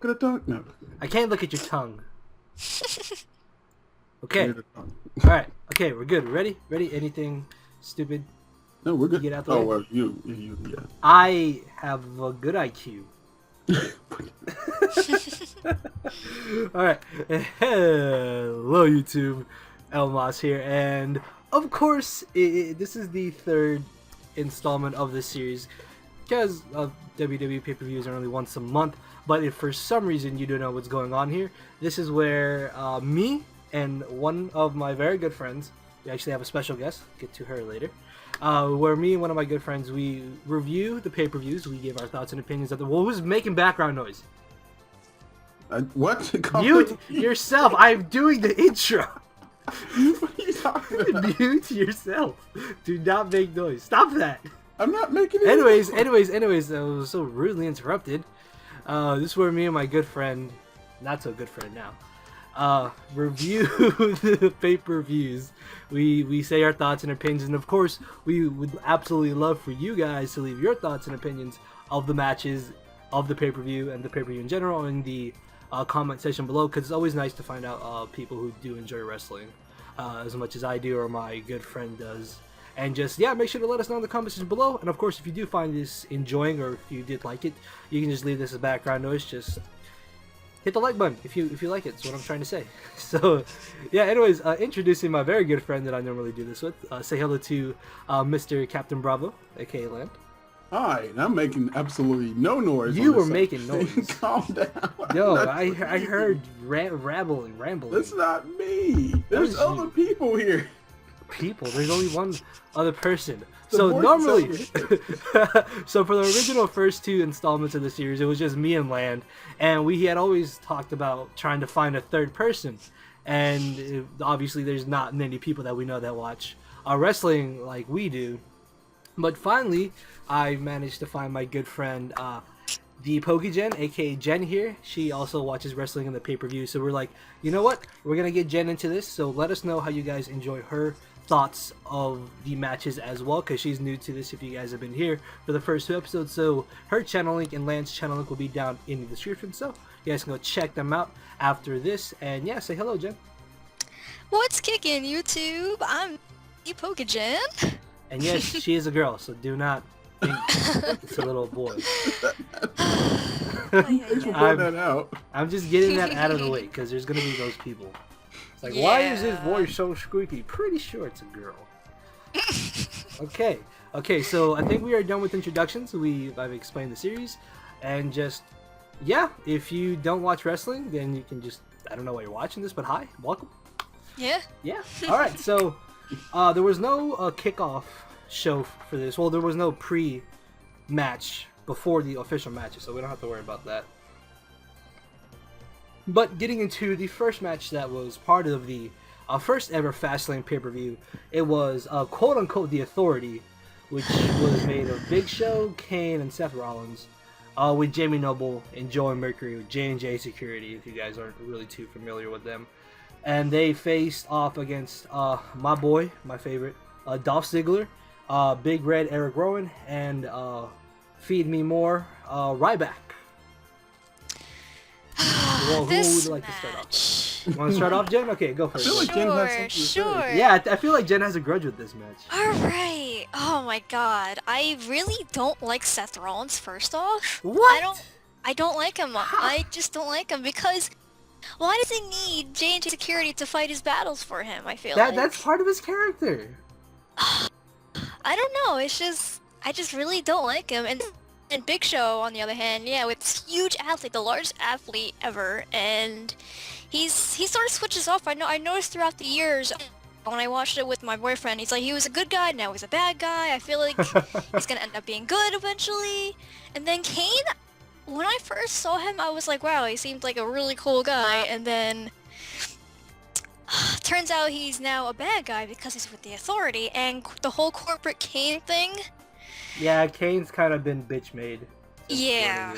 Look at the tongue. No. I can't look at your tongue. Okay. Near the tongue. All right. Okay, we're good. Ready? Ready? Anything stupid? No, we're good. Get out the Oh, way? well, you, yeah. I have a good IQ. All right. Hello, YouTube. Elmas here, and of course, this is the third installment of this series because WWE pay-per-views are only once a month. But if for some reason you don't know what's going on here, this is where me and one of my very good friends, we actually have a special guest, get to her later, where me and one of my good friends, we review the pay-per-views, we give our thoughts and opinions of the... Well, who's making background noise? What? Mute yourself! I'm doing the intro! What are you talking about? Mute yourself! Do not make noise. Stop that! I'm not making it. Anyways, I was so rudely interrupted. This is where me and my good friend, not so good friend now, review the pay-per-views. We say our thoughts and opinions, and of course, we would absolutely love for you guys to leave your thoughts and opinions of the matches, of the pay-per-view, and the pay-per-view in general in the comment section below, because it's always nice to find out people who do enjoy wrestling as much as I do or my good friend does. And just, yeah, make sure to let us know in the comment section below. And of course, if you do find this enjoying or if you did like it, you can just leave this as background noise. Just hit the like button if you like it. That's what I'm trying to say. So, yeah, anyways, introducing my very good friend that I normally do this with. Say hello to Mr. Captain Bravo, aka Land. Hi, and I'm making absolutely no noise. You were making noise. Calm down. Yo, I heard rambling. That's not me. There's other people here. People, there's only one other person. The So voice normally, is over so for the original first two installments of the series, it was just me and Land, and we had always talked about trying to find a third person. And obviously, there's not many people that we know that watch wrestling like we do. But finally, I managed to find my good friend, the PokeGen, aka Jen here. She also watches wrestling in the pay-per-view. So we're like, you know what? We're gonna get Jen into this. So let us know how you guys enjoy her thoughts of the matches as well, because she's new to this if you guys have been here for the first two episodes. So her channel link and Lance's channel link will be down in the description, so you guys can go check them out after this. And yeah, say hello, Jen. What's kicking, YouTube? I'm the PokeGen. And yes, she is a girl, so do not think it's a little boy. Thanks for pointing that out. I'm just getting that out of the way because there's gonna be those people. It's like, why is his voice so squeaky? Pretty sure it's a girl. Okay, so I think we are done with introductions. I've explained the series, and just, yeah, if you don't watch wrestling, then you can just, I don't know why you're watching this, but hi, welcome. Yeah. Alright, so there was no kickoff show for this. Well, there was no pre-match before the official matches, so we don't have to worry about that. But getting into the first match that was part of the first ever Fastlane pay-per-view, it was quote-unquote The Authority, which was made of Big Show, Kane, and Seth Rollins, with Jamie Noble and Joe and Mercury with J&J Security, if you guys aren't really too familiar with them. And they faced off against my boy, my favorite, Dolph Ziggler, Big Red Eric Rowan, and Feed Me More Ryback. Well, who would like to start off? You want to start off, Jen? Okay, go first. I feel like Jen has something to say. Sure. Yeah, I feel like Jen has a grudge with this match. Alright. Oh my god. I really don't like Seth Rollins, first off. What? I don't like him. I just don't like him because why does he need J&J Security to fight his battles for him, I feel like? That's part of his character. I don't know, it's just, I just really don't like him. And Big Show, on the other hand, yeah, with this huge athlete, the largest athlete ever, and he sort of switches off. I noticed throughout the years, when I watched it with my boyfriend, he's like, he was a good guy, now he's a bad guy. I feel like he's gonna end up being good eventually. And then Kane, when I first saw him, I was like, wow, he seemed like a really cool guy, and then turns out he's now a bad guy because he's with the Authority, and the whole corporate Kane thing. Yeah, Kane's kind of been bitch made. Yeah.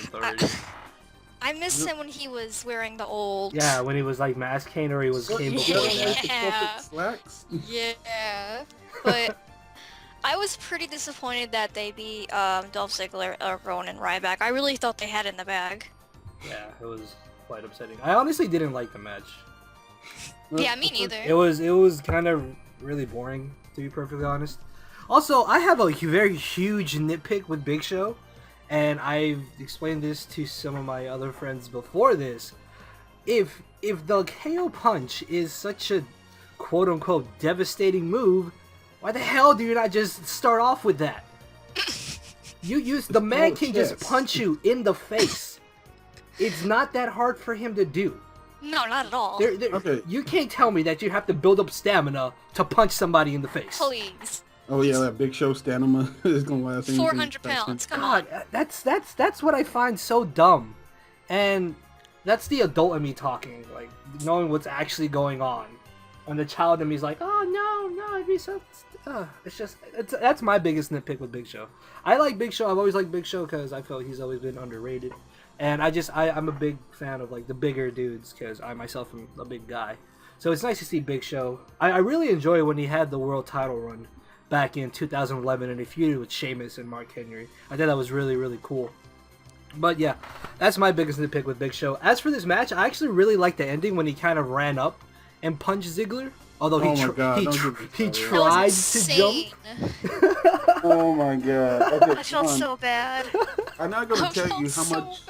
I miss him when he was wearing the old... Yeah, when he was like Mask Kane or he was Kane before that. Yeah. Slacks. Yeah. But I was pretty disappointed that they beat Dolph Ziggler, Rowan, and Ryback. I really thought they had it in the bag. Yeah, it was quite upsetting. I honestly didn't like the match. Yeah, me neither. It was kind of really boring, to be perfectly honest. Also, I have a very huge nitpick with Big Show, and I've explained this to some of my other friends before this. If the KO punch is such a quote unquote devastating move, why the hell do you not just start off with that? You use the man can just punch you in the face. It's not that hard for him to do. No, not at all. Okay. You can't tell me that you have to build up stamina to punch somebody in the face. Please. Oh yeah, that Big Show stamina is gonna last. 400 pounds. Come on. God, that's what I find so dumb, and that's the adult in me talking, like knowing what's actually going on, and the child in me is like, oh no, I'd be so. That's my biggest nitpick with Big Show. I like Big Show. I've always liked Big Show because I feel he's always been underrated, and I'm a big fan of like the bigger dudes because I myself am a big guy. So it's nice to see Big Show. I really enjoy when he had the world title run back in 2011 and he feuded with Sheamus and Mark Henry. I thought that was really, really cool. But yeah, that's my biggest nitpick with Big Show. As for this match, I actually really liked the ending when he kind of ran up and punched Ziggler. Although he tried to jump. Oh my god! Okay, I felt so bad. I'm not gonna tell you how much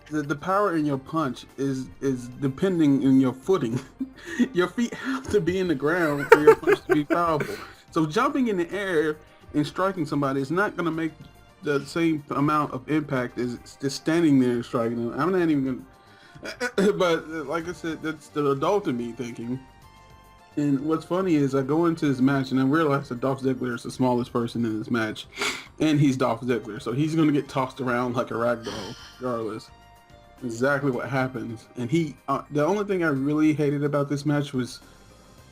the power in your punch is depending on your footing. Your feet have to be in the ground for your punch to be powerful. So jumping in the air and striking somebody is not gonna make the same amount of impact as just standing there and striking them. I'm not even gonna. But like I said, that's the adult in me thinking. And what's funny is I go into this match and I realize that Dolph Ziggler is the smallest person in this match, and he's Dolph Ziggler, so he's gonna get tossed around like a ragdoll, regardless. Exactly what happens. And he, the only thing I really hated about this match was,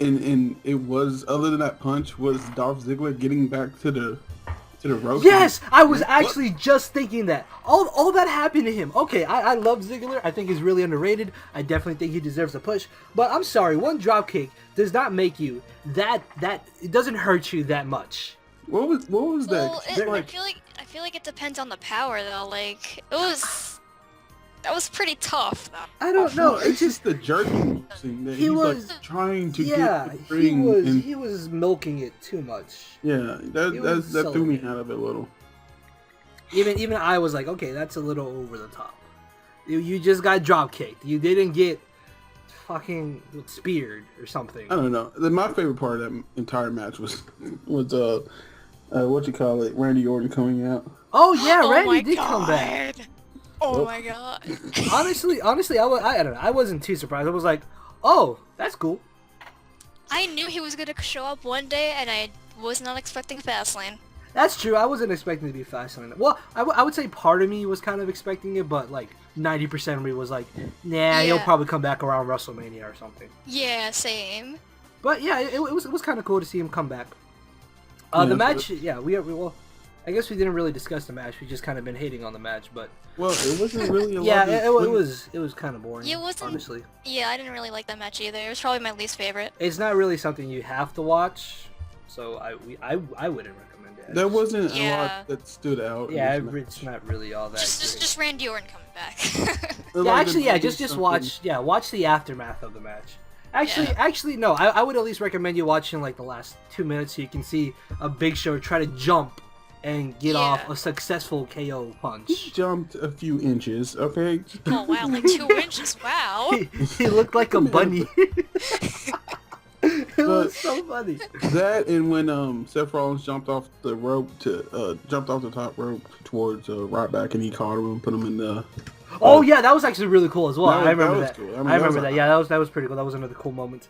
and it was other than that punch, was Dolph Ziggler getting back to the rope. Yes, I was actually just thinking that. All that happened to him. Okay, I love Ziggler. I think he's really underrated. I definitely think he deserves a push. But I'm sorry, one dropkick does not make you that it doesn't hurt you that much. What was Well, that? I feel like it depends on the power though. Like that was pretty tough. I don't know. It's just the jerking thing that he's like trying to get the ring. He was milking it too much. Yeah, that threw me out of it a little. Even I was like, okay, that's a little over the top. You just got drop kicked. You didn't get fucking speared or something. I don't know. My favorite part of that entire match was what you call it, Randy Orton coming out. Oh yeah, Randy did come back. Oh my god. Honestly, I don't know. I wasn't too surprised. I was like, oh, that's cool. I knew he was gonna show up one day, and I was not expecting Fastlane. That's true. I wasn't expecting to be Fastlane. Well, I would say part of me was kind of expecting it, but like 90% of me was like, nah, he'll probably come back around WrestleMania or something. Yeah, same. But yeah, it was kind of cool to see him come back. The match, well, I guess we didn't really discuss the match. We just kind of been hating on the match, but well, it wasn't really a yeah, it was kind of boring. It wasn't, honestly. Yeah, I didn't really like that match either. It was probably my least favorite. It's not really something you have to watch, so I wouldn't recommend it. There wasn't a lot that stood out. Yeah, it's not really all that. Just Randy Orton coming back. Yeah, actually, just watch the aftermath of the match. Actually, no. I would at least recommend you watching like the last 2 minutes so you can see a Big Show try to jump and get off a successful KO punch. He jumped a few inches, okay? Oh wow, like 2 inches, wow. He looked like a bunny. It was so funny. That and when Seth Rollins jumped off the top rope towards Ryback and he caught him and put him in the... Oh yeah, that was actually really cool as well. I remember that. Cool. I remember that. Yeah, that was pretty cool. That was another cool moment.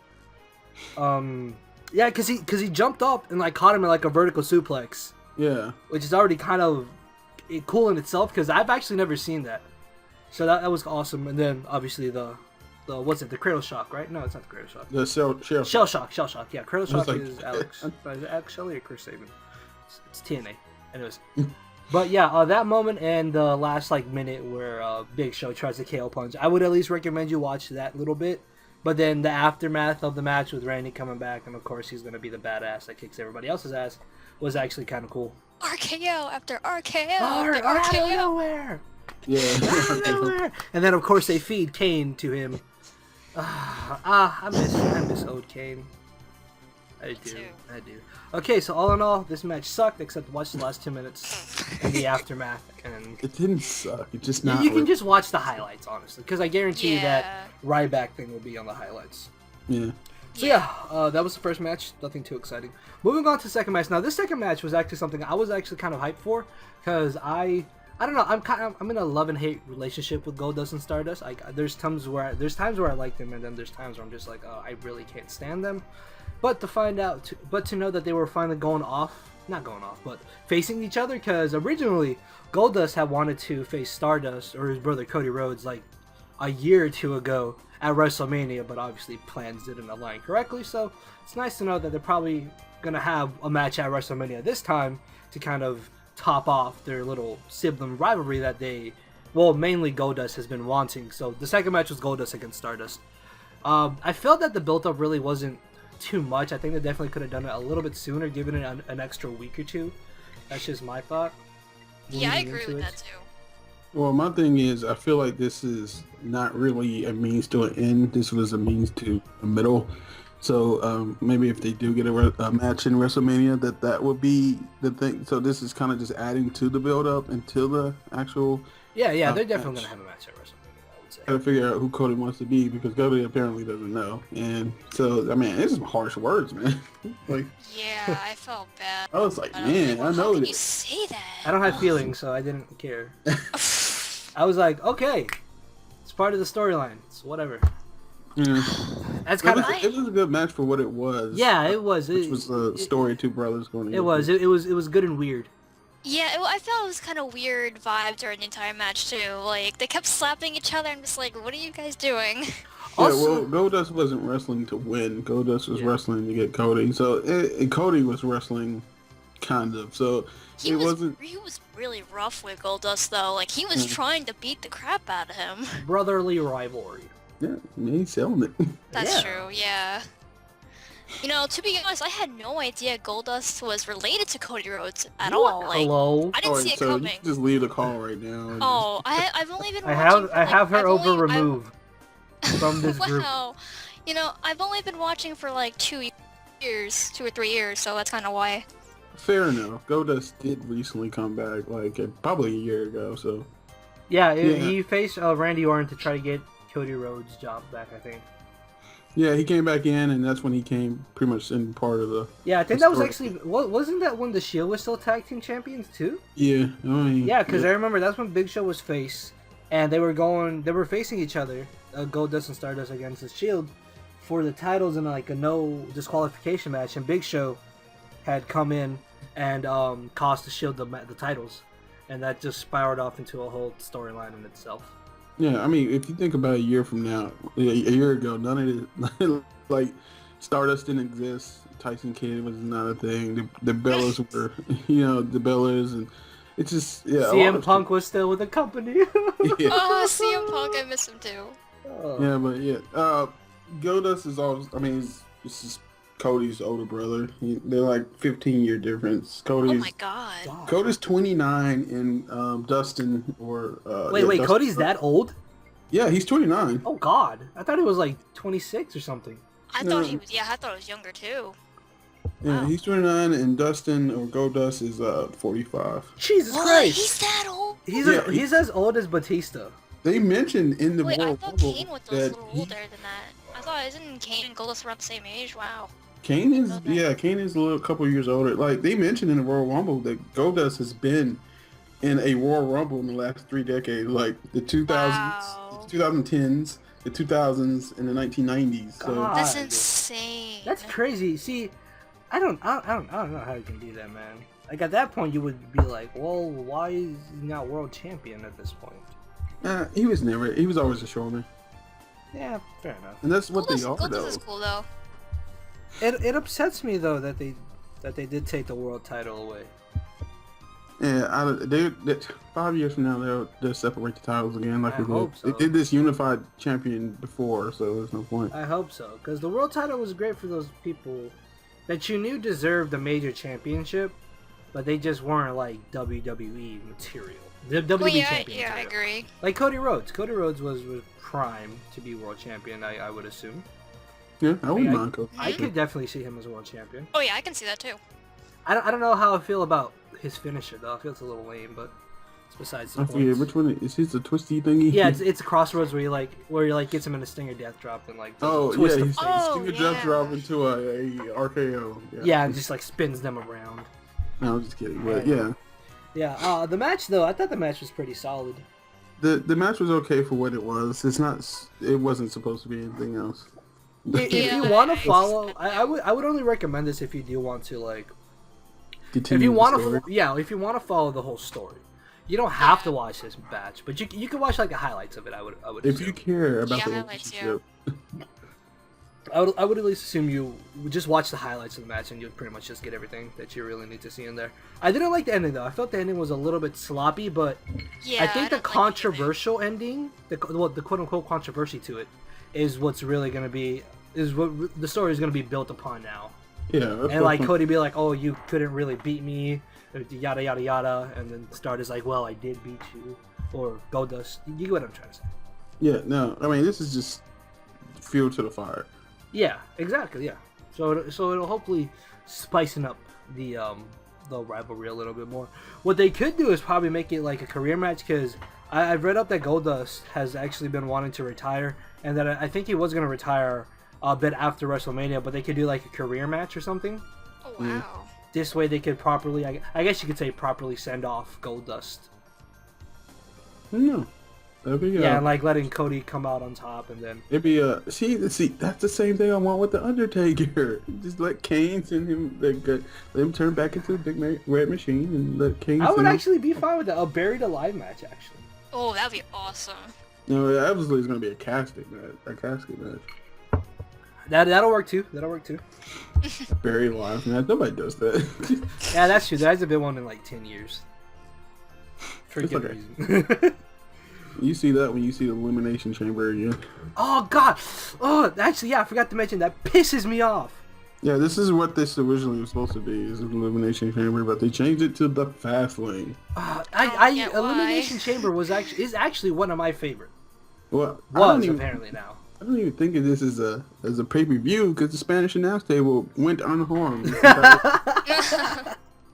Yeah, cause he jumped up and like caught him in like a vertical suplex. Yeah. Which is already kind of cool in itself because I've actually never seen that. So that was awesome. And then obviously the what's it? The Cradle Shock, right? No, it's not the Cradle Shock. The Shell Shock. Yeah, Cradle Shock is Alex. Is it Alex Shelley or Chris Sabin? It's TNA. Anyways. But yeah, that moment and the last like minute where Big Show tries to KO punch, I would at least recommend you watch that little bit. But then the aftermath of the match with Randy coming back, and of course he's gonna be the badass that kicks everybody else's ass, was actually kind of cool. RKO after RKO after RKO. Out of nowhere. Yeah. And then of course they feed Kane to him. I miss old Kane. I do. Okay, so all in all, this match sucked except watch the last 2 minutes and the aftermath. And It didn't suck. It just not. you can just watch the highlights, honestly, because I guarantee you that Yeah. Ryback thing will be on the highlights. Yeah. So yeah, that was the first match. Nothing too exciting. Moving on to the second match. Now this second match was actually something I was actually kind of hyped for, because I don't know. I'm in a love and hate relationship with Goldust and Stardust. There's times where I like them, and then there's times where I'm just like, oh, I really can't stand them. But to know that they were finally but facing each other, because originally Goldust had wanted to face Stardust or his brother Cody Rhodes like a year or two ago at WrestleMania, but obviously plans didn't align correctly. So it's nice to know that they're probably gonna have a match at WrestleMania this time to kind of top off their little sibling rivalry that mainly Goldust has been wanting. So the second match was Goldust against Stardust. I felt that the build-up really wasn't too much. I think they definitely could have done it a little bit sooner, given it an extra week or two. That's just my thought. Yeah, I agree with that too. Well, my thing is, I feel like this is not really a means to an end. This was a means to a middle. So maybe if they do get a match in WrestleMania, that would be the thing. So this is kind of just adding to the build-up until the actual. Yeah, they're definitely gonna have a match at WrestleMania. I would say. Gotta figure out who Cody wants to be, because Cody apparently doesn't know, and so I mean, it's some harsh words, man. Like, Yeah, I felt bad. I was like, I man, like, I know how can this. you say that? I don't have feelings, so I didn't care. I was like, okay, it's part of the storyline. It's whatever. Yeah. That's kind of. It was a good match for what it was. Yeah, it was. Which was the story of two brothers going together. It was. It was good and weird. Yeah, I felt it was kind of weird vibe during the entire match too. Like they kept slapping each other. I'm just like, what are you guys doing? Also, yeah, well, Goldust wasn't wrestling to win. Goldust was wrestling to get Cody. So Cody was wrestling, kind of. So He was really rough with Goldust though. Like he was trying to beat the crap out of him. brotherly rivalry. Yeah, he's selling it. That's true. Yeah. You know, to be honest, I had no idea Goldust was related to Cody Rhodes at all. Like, Hello. I didn't see it so coming. you can just leave the call right now. And Oh, I've only been I watching. have for, like, her I've over only- I've- removed from this group. Wow. You know, I've only been watching for like 2 years, 2 or 3 years, so that's kind of why. Fair enough. Goldust did recently come back, like probably a year ago. So Yeah, he faced Randy Orton to try to get Cody Rhodes' job back, I think. yeah, he came back in, and that's when he came pretty much in part of the. Yeah, I think that was actually wasn't that when the Shield was still tag team champions too? Yeah, I mean, Yeah, because I remember that's when Big Show was face, and they were facing each other, Goldust and Stardust against the Shield, for the titles in like a no disqualification match, and Big Show had come in and cost the Shield the titles, and that just spiraled off into a whole storyline in itself. Yeah, I mean, if you think about a year from now, a year ago, none of it, like, Stardust didn't exist. Tyson Kidd was not a thing. The Bellas were, the Bellas, and it's just, yeah. CM Punk was still with the company. Yeah. Oh, CM Punk, I miss him too. Oh. Yeah, but yeah, Goldust is always, I mean, this is Cody's older brother. They're like 15-year difference. Oh my god. Cody's 29, and Dustin Wait, Dustin, Cody's that old? Yeah, he's 29. Oh God, I thought he was like 26 or something. I thought he was. Yeah, I thought he was younger too. Yeah, Wow. he's 29, and Dustin or Goldust is 45. Jesus What? Christ! He's that old? He's as old as Batista. They mentioned in the Wait, I Royal thought Rumble Kane was a that little older than that. I thought isn't Kane and Goldust around the same age? Wow. Kane is Okay. Kane is a couple years older. Like they mentioned in the Royal Rumble that Goldust has been in a Royal Rumble in the last 3 decades, like the 2000s, Wow. the 2010s, the 2000s, and the 1990s. So God. That's insane. That's crazy. See, I don't know how you can do that, man. Like at that point, you would be like, well, why is he not world champion at this point? he was always a showman, Yeah, fair enough. and that's what they are Goldust though. is cool though. It upsets me though that they did take the world title away. Yeah, they 5 years from now they'll separate the titles again, like I we did. hope so. They did this unified champion before, so there's no point. I hope so, because the world title was great for those people that you knew deserved a major championship, but they just weren't like WWE material. The WWE Well, yeah, champion. yeah, I agree. Like Cody Rhodes. Cody Rhodes was prime to be world champion. I would assume. Yeah, I wouldn't mind Cody. I could definitely see him as world champion. Oh yeah, I can see that too. I don't know how I feel about his finisher though. I feel it's a little lame, but it's besides the I point. forget which one is his the twisty thingy. Yeah, it's a crossroads where you gets him in a stinger death drop and like twist him. he's stinger death drop into a RKO. Yeah, and just like spins them around. No, I'm just kidding, but yeah. Yeah, the match though, I thought the match was pretty solid. The match was okay for what it was. It wasn't supposed to be anything else. If you want to follow, I would only recommend this if you do want to like. Continue if you want to, if you want to follow the whole story, you don't have to watch this match, but you can watch like the highlights of it. I would. If assume. you care about the highlights, relationship. I would at least assume you would just watch the highlights of the match and you'd pretty much just get everything that you really need to see in there. I didn't like the ending though. I felt the ending was a little bit sloppy, but yeah, I think the don't like controversial ending, the quote unquote controversy to it, is what's really gonna be what the story is gonna be built upon now. Yeah, and like Cody be like, "Oh, you couldn't really beat me," yada yada yada, and then start is like, "Well, I did beat you," or Goldust. You get what I'm trying to say? Yeah, no, I mean this is just fuel to the fire. Yeah, exactly. Yeah, so it'll hopefully spicing up the rivalry a little bit more. What they could do is probably make it like a career match because I've read up that Goldust has actually been wanting to retire, and that I think he was gonna retire a bit after WrestleMania, but they could do like a career match or something. Oh wow. This way they could properly, I guess you could say, properly send off Goldust. No. That'd be, yeah, and like letting Cody come out on top, and then it'd be see that's the same thing I want with the Undertaker. Just let Kane send him, let him turn back into the big red machine, and let Kane. I would actually be fine with a buried alive match, actually. Oh, that'd be awesome. No, obviously it's gonna be a casket match. That'll work too. Buried alive match. Nobody does that. Yeah, that's true. There hasn't been one in like 10 years. For good reason. You see that when you see the Elimination Chamber again. Oh god! Oh, actually, yeah, I forgot to mention that pisses me off. Yeah, this is what this originally was supposed to be, is an Elimination Chamber, but they changed it to the Fastlane. Elimination Chamber is actually one of my favorite. Well, apparently now. I don't even think of this as a pay-per-view because the Spanish announce table went unharmed.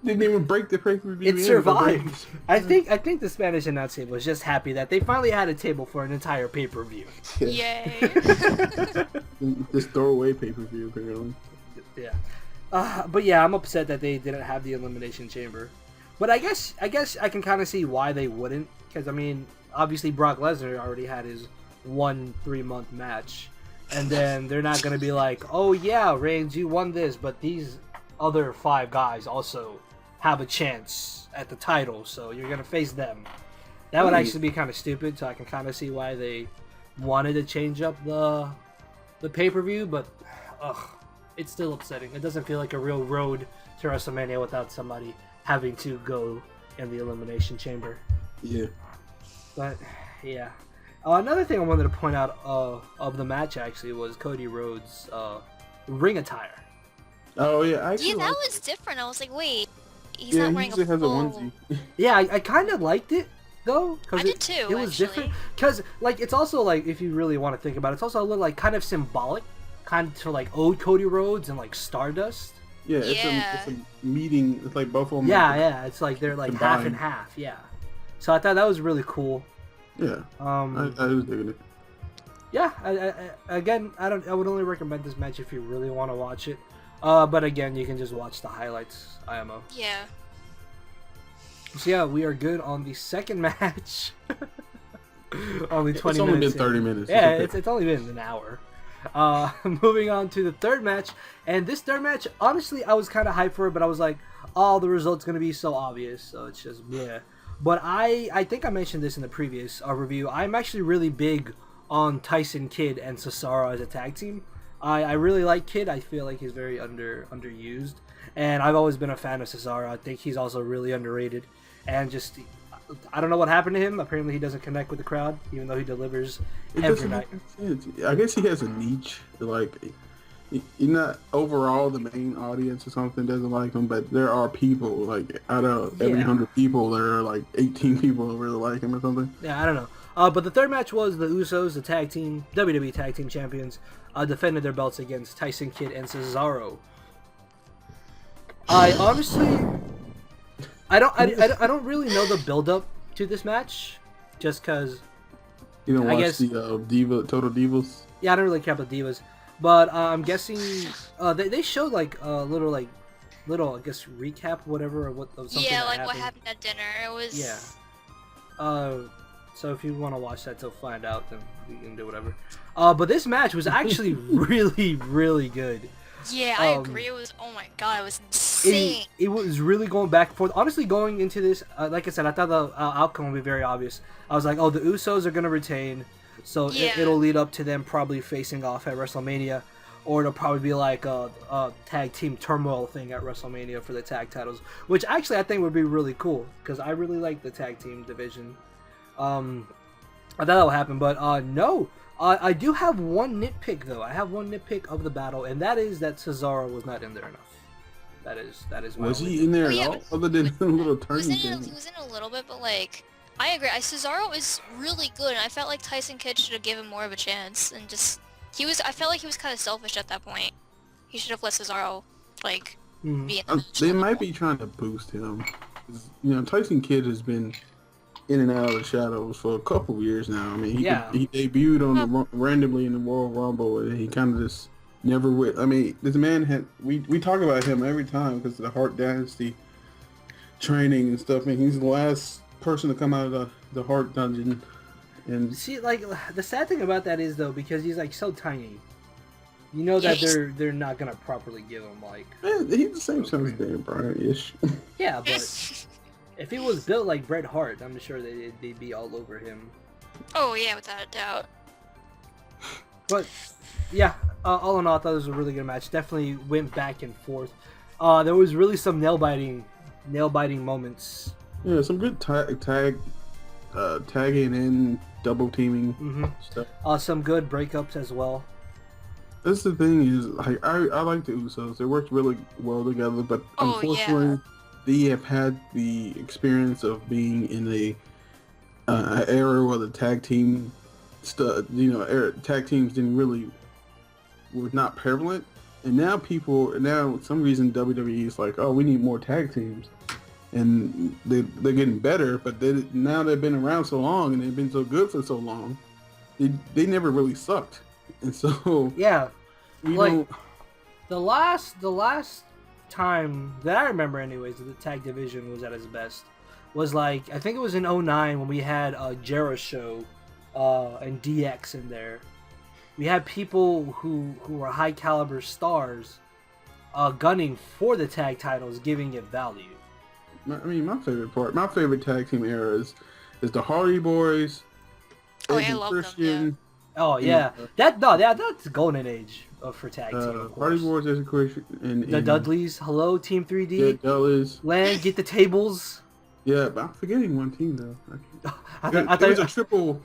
Didn't even break the pay-per-view. It survived. I think the Spanish announce table was just happy that they finally had a table for an entire pay-per-view. Yeah. Yay. This throwaway pay-per-view, apparently. Yeah. But yeah, I'm upset that they didn't have the Elimination Chamber. But I guess I can kind of see why they wouldn't. Because, I mean, obviously Brock Lesnar already had his 3-month match. And then they're not going to be like, oh yeah, Reigns, you won this, but these other 5 guys also have a chance at the title, so you're going to face them. That would actually be kind of stupid, so I can kind of see why they wanted to change up the pay-per-view, but it's still upsetting. It doesn't feel like a real road to WrestleMania without somebody having to go in the Elimination Chamber. Yeah. But, yeah. Another thing I wanted to point out of the match, actually, was Cody Rhodes' ring attire. Oh, yeah. Yeah, that was different. I was like, wait, he's not wearing he usually a full... has a onesie. Yeah, I kind of liked it, though. I did too, It was actually. different. Because, like, it's also, like, if you really want to think about it, it's also a little, like, kind of symbolic, kind of to, like, old Cody Rhodes and, like, Stardust. Yeah, it's a meeting. It's like both of them. Yeah. It's like they're, like, combined. half and half, yeah. So I thought that was really cool. Yeah. I was digging it. Yeah, I would only recommend this match if you really want to watch it. But again, you can just watch the highlights, IMO. Yeah. So yeah, we are good on the second match. Only 20 minutes. It's only been 30 minutes. Yeah, it's only been an hour. Moving on to the third match. And this third match, honestly, I was kind of hyped for it, but I was like, oh, the result's going to be so obvious. So it's just, yeah. But I think I mentioned this in the previous review. I'm actually really big on Tyson Kidd and Cesaro as a tag team. I really like Kidd. I feel like he's very underused. And I've always been a fan of Cesaro. I think he's also really underrated. And just, I don't know what happened to him. Apparently he doesn't connect with the crowd, even though he delivers every night. I guess he has a niche. Like, you're not overall the main audience or something doesn't like him, but there are people like out of every 100 people, there are like 18 people who really like him or something. Yeah, I don't know. But the third match was the Usos, the tag team WWE tag team champions, defended their belts against Tyson Kidd and Cesaro. I honestly, I don't really know the build up to this match, just because. You don't watch the Total Divas? Yeah, I don't really care about Divas, but I'm guessing they showed like a little I guess recap whatever of something. Yeah, like happened. What happened at dinner. It was. Yeah. So if you want to watch that to find out, then we can do whatever. But this match was actually really, really good. Yeah, I agree. It was, oh my god, it was insane. It was really going back and forth. Honestly, going into this, like I said, I thought the outcome would be very obvious. I was like, oh, the Usos are going to retain, so it'll lead up to them probably facing off at WrestleMania, or it'll probably be like a tag team turmoil thing at WrestleMania for the tag titles, which actually I think would be really cool, because I really like the tag team division. I thought that would happen, but no. I do have one nitpick though. I have one nitpick of the battle, and that is that Cesaro was not in there enough. That is. Was he in there at all, other than a little turning thing? He was in a little bit, but like, I agree. Cesaro is really good, and I felt like Tyson Kidd should have given more of a chance, and just I felt like he was kind of selfish at that point. He should have let Cesaro like be in the They might be trying to boost him. You know, Tyson Kidd has been in and out of the shadows for a couple years now. I mean, he debuted on randomly in the Royal Rumble, and he kind of just never went. I mean, this man had we talk about him every time because of the Hart Dynasty training and stuff. And he's the last person to come out of the Hart dungeon. And see, like the sad thing about that is though, because he's like so tiny, you know that they're not gonna properly give him like. Man, he's the same size as Dan Bryan-ish. Yeah, but. If he was built like Bret Hart, I'm sure they'd be all over him. Oh yeah, without a doubt. But yeah, all in all, I thought it was a really good match. Definitely went back and forth. There was really some nail biting moments. Yeah, some good tagging in, double teaming stuff. Some good breakups as well. That's the thing is, like, I like the Usos. They worked really well together, but unfortunately. They have had the experience of being in a era where the tag team tag teams were not prevalent, and now some reason WWE is like, oh, we need more tag teams, and they're getting better, but now they've been around so long and they've been so good for so long, they never really sucked, and so the last time that I remember anyways that the tag division was at its best was like, I think it was in 2009 when we had Jericho and DX in there. We had people who were high caliber stars gunning for the tag titles, giving it value. My favorite tag team era is the Hardy Boys, I love Christian. them, Oh yeah, that's golden age for tag team. Of course. Hardy Boys, Edge and Christian, and the Dudleys. Hello, Team 3D. Yeah, Dudleys. Land, get the tables. Yeah, but I'm forgetting one team though. I thought it was a triple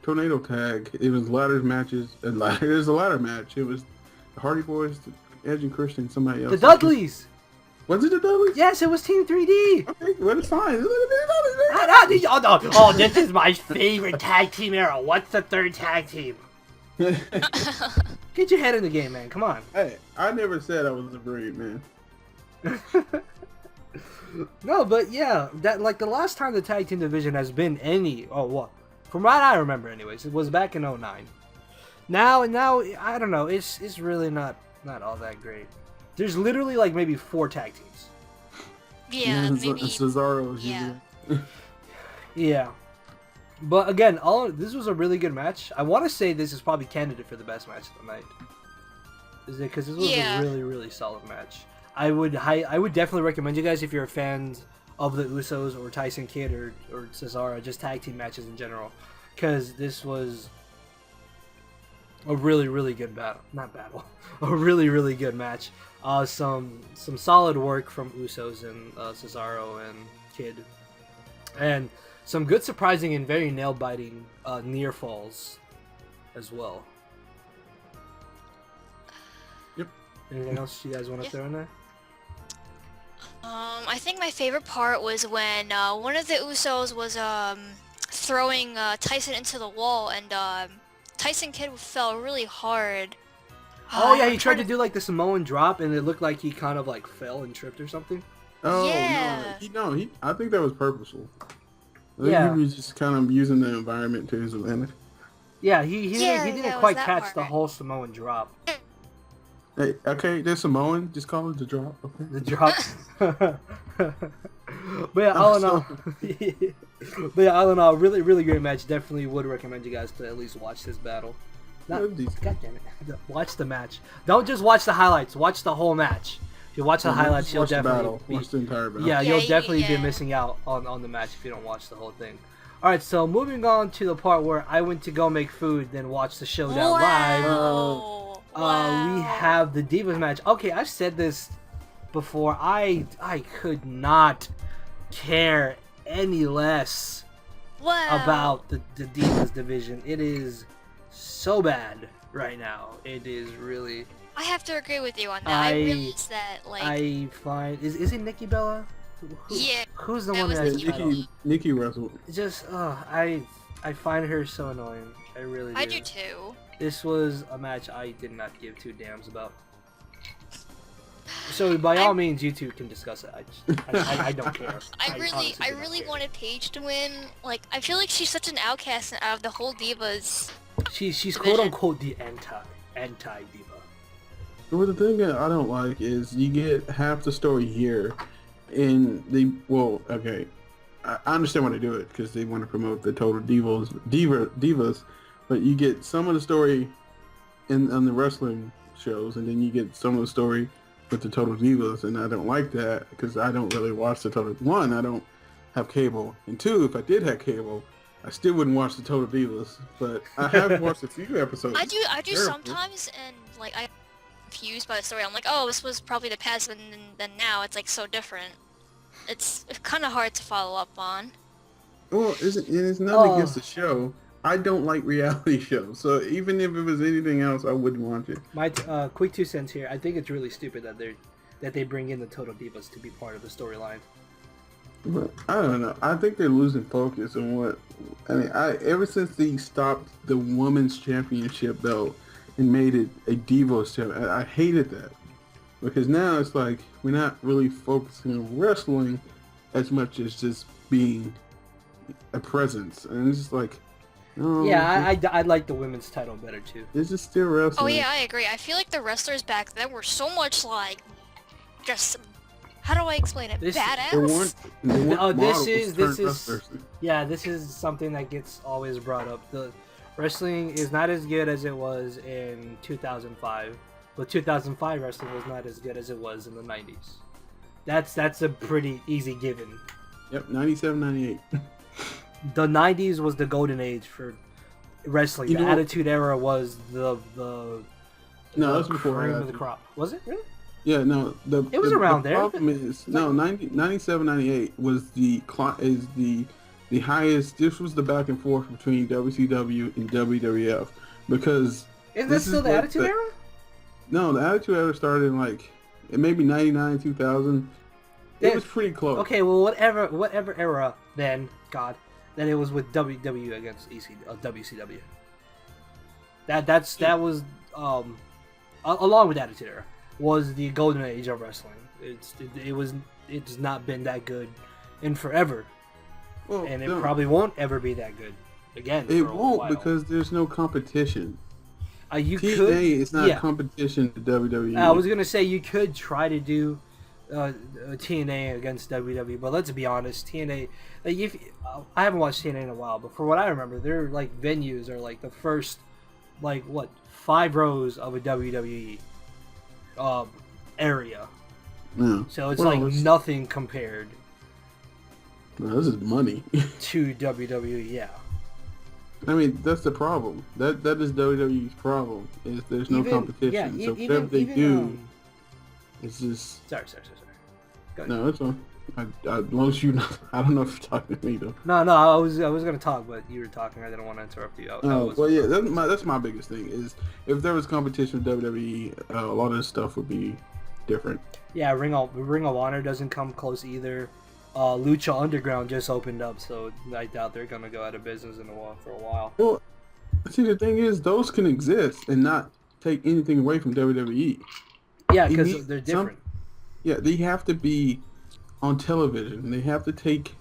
tornado tag. It was ladders matches, and it was a ladder match. It was the Hardy Boys, Edge and Christian, somebody else. The Dudleys. Was it the Dudleys? Yes, it was Team 3D. Okay, well, it's fine. Oh, this is my favorite tag team era. What's the third tag team? Get your head in the game, man. Come on. Hey, I never said I was a breed, man. No, but yeah, that like the last time the tag team division has been from what I remember anyways, it was back in 2009. Now I don't know, it's really not all that great. There's literally like maybe 4 tag teams. Yeah, maybe. Cesaro's Yeah. But again, this was a really good match. I want to say this is probably candidate for the best match of the night. Is it? Because this was a really, really solid match. I would definitely recommend you guys, if you're a fan of the Usos or Tyson Kidd or Cesaro, just tag team matches in general, because this was a really, really good a really, really good match. Some solid work from Usos and Cesaro and Kidd, and some good, surprising, and very nail-biting near falls as well. Anything else you guys want to throw in there? I think my favorite part was when one of the Usos was throwing Tyson into the wall, and Tyson Kidd fell really hard. Oh yeah, he I'm tried trying to do like the Samoan drop, and it looked like he kind of like fell and tripped or something. Oh Yeah. I think that was purposeful. I think Yeah. he was just kind of using the environment to his advantage. Yeah, he didn't that was quite that catch part. the whole Samoan drop. Hey, okay, there's Samoan. Just call it the drop. Okay. The drop. But yeah, all in all, really, really great match. Definitely would recommend you guys to at least watch this battle. God damn it! Watch the match. Don't just watch the highlights. Watch the whole match. If you watch the highlights, you'll definitely watch the entire battle. yeah, you'll definitely be yeah. missing out on the match if you don't watch the whole thing. All right, so moving on to the part where I went to go make food, then watch the showdown live. Wow. We have the Divas match. Okay, I've said this before. I could not care any less about the Divas division. It is so bad right now. It is really. I have to agree with you on that. I realized that, like. I find is it Nikki Bella? Yeah. Who's the That one was that has the title? Nikki wrestled. Just I find her so annoying. I really do. I do too. This was a match I did not give two damns about. So by all means, you two can discuss it. I don't care. I honestly do not really care. wanted Paige to win. Like, I feel like she's such an outcast out of the whole Divas. She's division. quote unquote the anti diva. Well, the thing that I don't like is you get half the story here, and okay, I understand why they do it because they want to promote the total divas, but you get some of the story on the wrestling shows, and then you get some of the story with the total divas, and I don't like that because I don't really watch the total. One, I don't have cable, and two, if I did have cable, I still wouldn't watch the total divas. But I have watched a few episodes. I do Terrible. sometimes, and like I'm confused by the story. I'm like, oh, this was probably the past, and then now it's like so different. It's kind of hard to follow up on. Well, it's not against the show. I don't like reality shows, so even if it was anything else, I wouldn't watch it. My quick 2 cents here. I think it's really stupid that they bring in the Total Divas to be part of the storyline. But I don't know. I think they're losing focus on what. I mean, ever since they stopped the women's championship belt and made it a Divas show, I hated that because now it's like we're not really focusing on wrestling as much as just being a presence, and it's just like. Oh, Yeah, I like the women's title better too. It's just still wrestling. Oh yeah, I agree. I feel like the wrestlers back then were so much like, just how do I explain it? Badass. They weren't Oh, this models is turned wrestlers. yeah, this is something that gets always brought up. The wrestling is not as good as it was in 2005, but 2005 wrestling was not as good as it was in the 90s. That's a pretty easy given. Yep, 97, 98. The 90s was the golden age for wrestling. You The know- Attitude Era was the No, that's before cream of the Attitude. crop. Was it really? Yeah, no. It was around the there. problem is, 97, 98 was the highest. This was the back and forth between WCW and WWF because. Isn't that still the Attitude Era? No, the Attitude Era started in like maybe 99, 2000. It was pretty close. Okay, well, whatever era then, God, then it was with WWE against WCW. That was along with Attitude Era was the golden age of wrestling. It's not been that good in forever, Well, and it no, probably won't ever be that good again. it for a won't while. because there's no competition. You TNA could. is not yeah. competition to WWE. I was gonna say you could try to do TNA against WWE, but let's be honest, TNA. Like if I haven't watched TNA in a while, but for what I remember, their like venues are like the first, like 5 rows of a WWE area. Yeah. So it's nothing compared No, this is money. to WWE. Yeah. I mean, that's the problem. That is WWE's problem. Is there's no competition. Yeah, so whatever they do, it's just. Sorry. Go ahead. No, it's fine. As long as you, I don't know if you're talking to me though. No, I was gonna talk, but you were talking. I didn't want to interrupt you. Well, yeah, that's my biggest thing is if there was competition with WWE, a lot of this stuff would be different. Yeah, Ring of Honor doesn't come close either. Lucha Underground just opened up, so I doubt they're gonna go out of business for a while. Well, see, the thing is, those can exist and not take anything away from WWE. Yeah, because they're different. They have to be on television. They have to take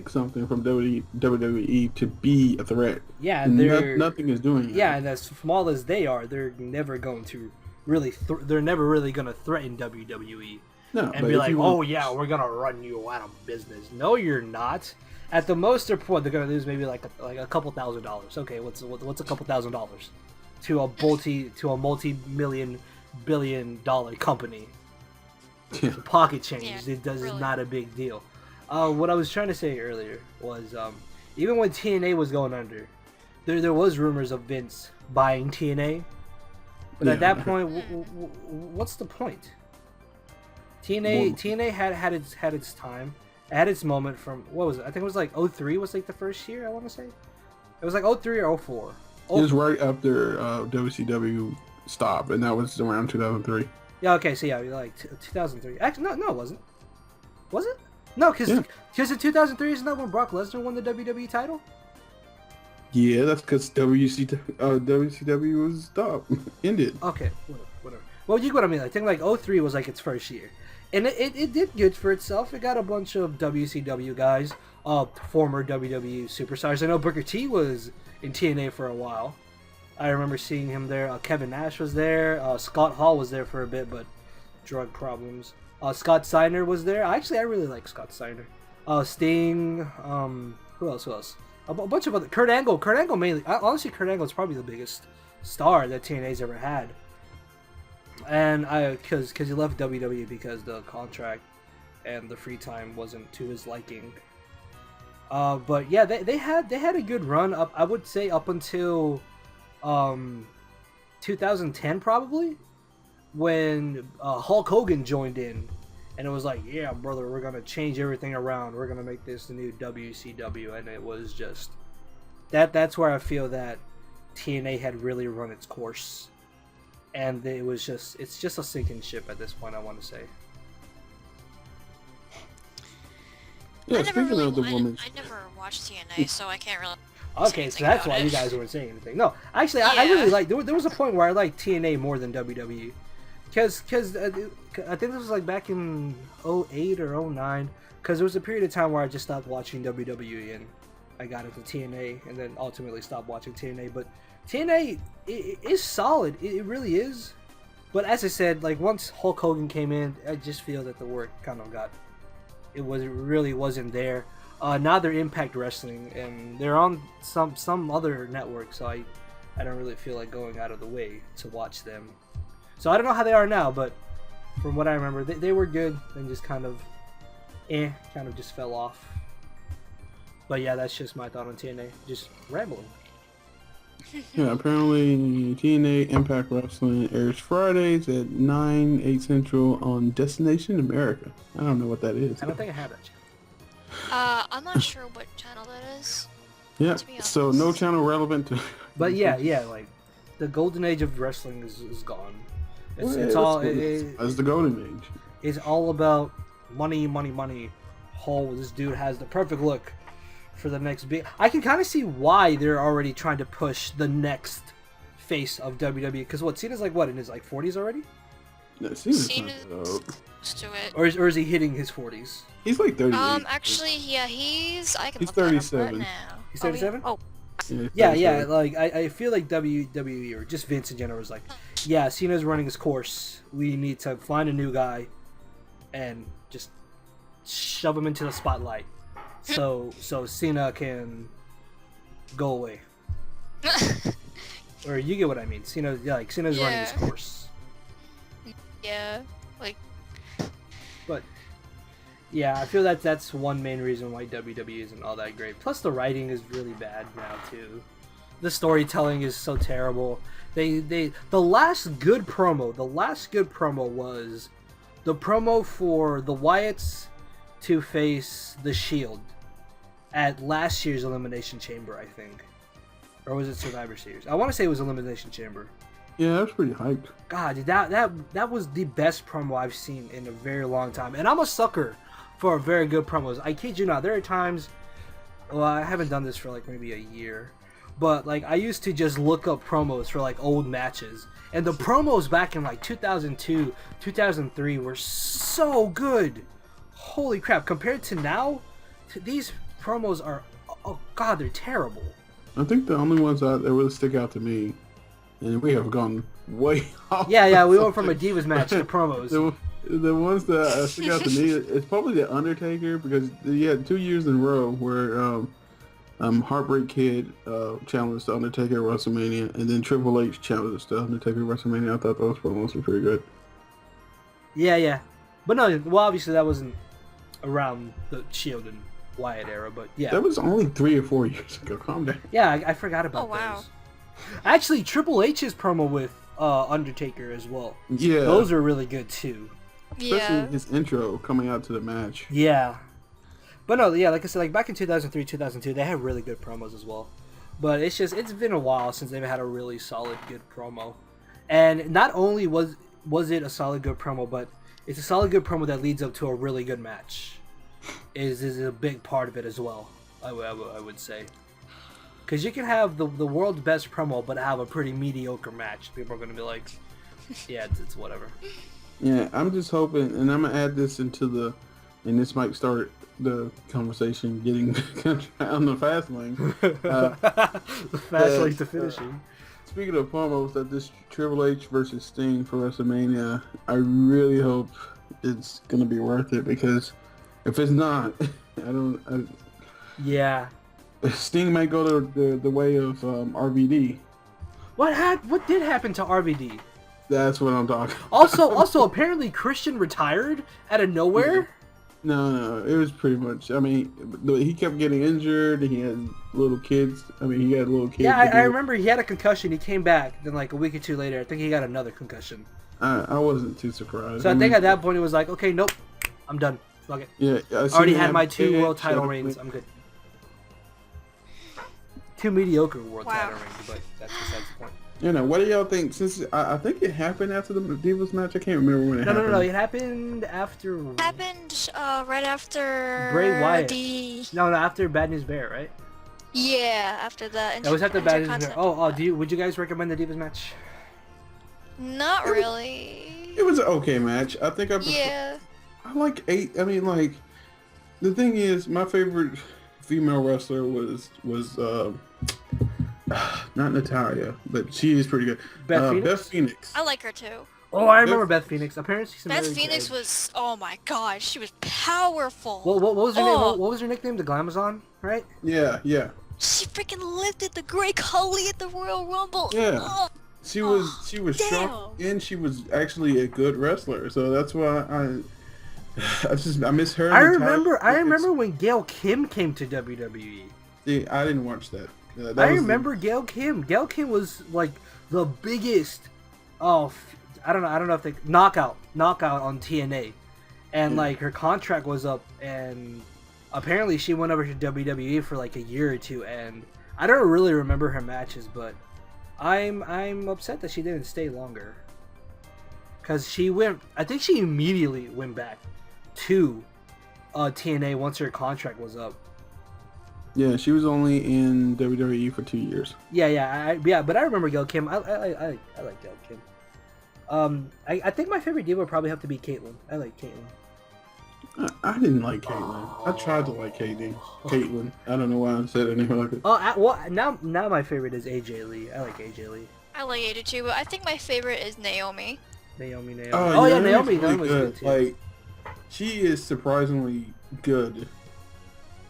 something from WWE to be a threat. Yeah, and nothing is doing that. Yeah, and as small as they are, they're never going to really. They're never really going to threaten WWE. No, and be like, oh yeah, we're gonna run you out of business. No, you're not. At the most, they're gonna lose maybe like a couple $1,000s. Okay, what's a couple $1,000 to a multi-million billion-dollar company? Yeah. Pocket change. Yeah, It does really. not a big deal. What I was trying to say earlier was even when TNA was going under, there was rumors of Vince buying TNA, but at that point, what's the point? TNA had its time, had its moment from what was it? I think it was like 03 was like the first year. I want to say it was like 03 or 04. It was right after WCW stopped, and that was around 2003. Yeah. Okay. So yeah, like 2003. Actually, no, it wasn't. Was it? No, because in 2003 isn't that when Brock Lesnar won the WWE title? Yeah, that's because WCW was stopped, ended. Okay, whatever. Well, you get what I mean. I think like 03 was like its first year. And it did good for itself. It got a bunch of WCW guys, former WWE superstars. I know Booker T was in TNA for a while. I remember seeing him there. Kevin Nash was there. Scott Hall was there for a bit, but drug problems. Scott Steiner was there. I really like Scott Steiner. Sting. Who else? A bunch of other. Kurt Angle. Kurt Angle mainly. Honestly, Kurt Angle is probably the biggest star that TNA's ever had. And because he left WWE because the contract and the free time wasn't to his liking. But yeah, they had a good run up. I would say up until 2010 probably, when Hulk Hogan joined in, and it was like, yeah, brother, we're gonna change everything around. We're gonna make this the new WCW, and it was just that's where I feel that TNA had really run its course. And it's just a sinking ship at this point, I want to say. Yeah, speaking of the woman, I never watched TNA, so I can't really. Okay, so that's why you guys weren't saying anything. No, actually, I really like. There was a point where I liked TNA more than WWE, because I think this was like back in 08 or 09, because there was a period of time where I just stopped watching WWE and I got into TNA, and then ultimately stopped watching TNA, but. TNA is solid. It really is. But as I said, like once Hulk Hogan came in, I just feel that the work kind of really wasn't there. Now they're Impact Wrestling, and they're on some other network, so I don't really feel like going out of the way to watch them. So I don't know how they are now, but from what I remember, they were good and just kind of just fell off. But yeah, that's just my thought on TNA. Just rambling. Yeah, apparently TNA Impact Wrestling airs Fridays at 8 Central on Destination America. I don't know what that is. I don't think I have that channel. I'm not sure what channel that is. Yeah, so no channel relevant to... But yeah, like, the golden age of wrestling is gone. It's the golden age. It's all about money. Oh, this dude has the perfect look for the next big. I can kind of see why they're already trying to push the next face of WWE. Because Cena's like in his like 40s already? No, Cena's to it. Or is he hitting his 40s? He's like 38. Actually, yeah, he's 37. Right now. He's 37? Oh. Yeah. Like I feel like WWE or just Vince in general is like, yeah, Cena's running his course. We need to find a new guy, and just shove him into the spotlight. So Cena can go away. Or you get what I mean. Cena's running his course. Yeah, like. But yeah, I feel that's one main reason why WWE isn't all that great. Plus the writing is really bad now too. The storytelling is so terrible. The last good promo was the promo for the Wyatts to face the Shield at last year's Elimination Chamber, I think. Or was it Survivor Series? I want to say it was Elimination Chamber. Yeah, that was pretty hyped. God, dude, that was the best promo I've seen in a very long time. And I'm a sucker for very good promos. I kid you not, there are times, well, I haven't done this for like maybe a year, but like I used to just look up promos for like old matches. And the promos back in like 2002, 2003 were so good. Holy crap, compared to now, these promos are, oh god, they're terrible. I think the only ones that really stick out to me, and we have gone way off. Yeah, we went from a Divas match to promos. The ones that stick out to me, it's probably the Undertaker, because he had 2 years in a row where Heartbreak Kid challenged the Undertaker at WrestleMania, and then Triple H challenged the Undertaker at WrestleMania. I thought those promos were pretty good. Yeah. But no, well, obviously that wasn't around the Shield and Wyatt era, but yeah. That was only 3 or 4 years ago. Calm down. Yeah, I forgot about those. Actually, Triple H's promo with Undertaker as well. Yeah. Those are really good too. Especially his intro coming out to the match. Yeah. But no, yeah, like I said, like back in 2003, 2002, they had really good promos as well. But it's been a while since they've had a really solid, good promo. And not only was it a solid, good promo, but it's a solid, good promo that leads up to a really good match. Is a big part of it as well, I would say. Because you can have the world's best promo, but have a pretty mediocre match. People are going to be like, yeah, it's whatever. Yeah, I'm just hoping, and I'm going to add this and this might start the conversation getting on the Fastlane. The Fastlane to finishing. Speaking of promos, that this Triple H versus Sting for WrestleMania, I really hope it's going to be worth it, because if it's not, yeah. Sting might go the way of RVD. What did happen to RVD? That's what I'm talking about. Also, apparently Christian retired out of nowhere. No, it was pretty much. I mean, he kept getting injured. He had little kids. He had little kids. Yeah, I remember he had a concussion. He came back. Then, like a week or two later, I think he got another concussion. I wasn't too surprised. So I think at that point it was like, okay, nope, I'm done. Fuck it. Yeah, I already had my 2 world title reigns. I'm good. 2 mediocre world title reigns, but that's besides the point. What do y'all think? Since I think it happened after the Divas match. I can't remember when it happened. No. It happened after. Happened right after Bray Wyatt. No, after Bad News Bear, right? Yeah, after that. It was after Bad News Bear. Would you guys recommend the Divas match? Not really. It was an okay match. I think I like 8. The thing is, my favorite female wrestler was not Natalia, but she is pretty good. Beth Phoenix. I like her too. Oh, I remember Beth Phoenix. Apparently, Beth Phoenix was, oh my god, she was powerful. What was her name? What was her nickname? The Glamazon, right? Yeah. She freaking lifted the Great Khali at the Royal Rumble. Yeah. She was strong, and she was actually a good wrestler. So that's why I miss her. I remember when Gail Kim came to WWE. See, I didn't watch that. I remember Gail Kim. Gail Kim was like the biggest. I don't know if they knockout on TNA, and like her contract was up, and apparently she went over to WWE for like a year or two, and I don't really remember her matches, but I'm upset that she didn't stay longer, because I think she immediately went back to TNA once her contract was up. Yeah, she was only in WWE for 2 years. Yeah, but I remember Gail Kim. I like Gail Kim. I think my favorite diva would probably have to be Caitlyn. I like Caitlyn. I didn't like Caitlyn. I tried to like Caitlyn. I don't know why I said anything like it. Now my favorite is AJ Lee. I like AJ Lee. I like AJ too, but I think my favorite is Naomi. Naomi. Oh yeah, Naomi's really good too. Like, she is surprisingly good.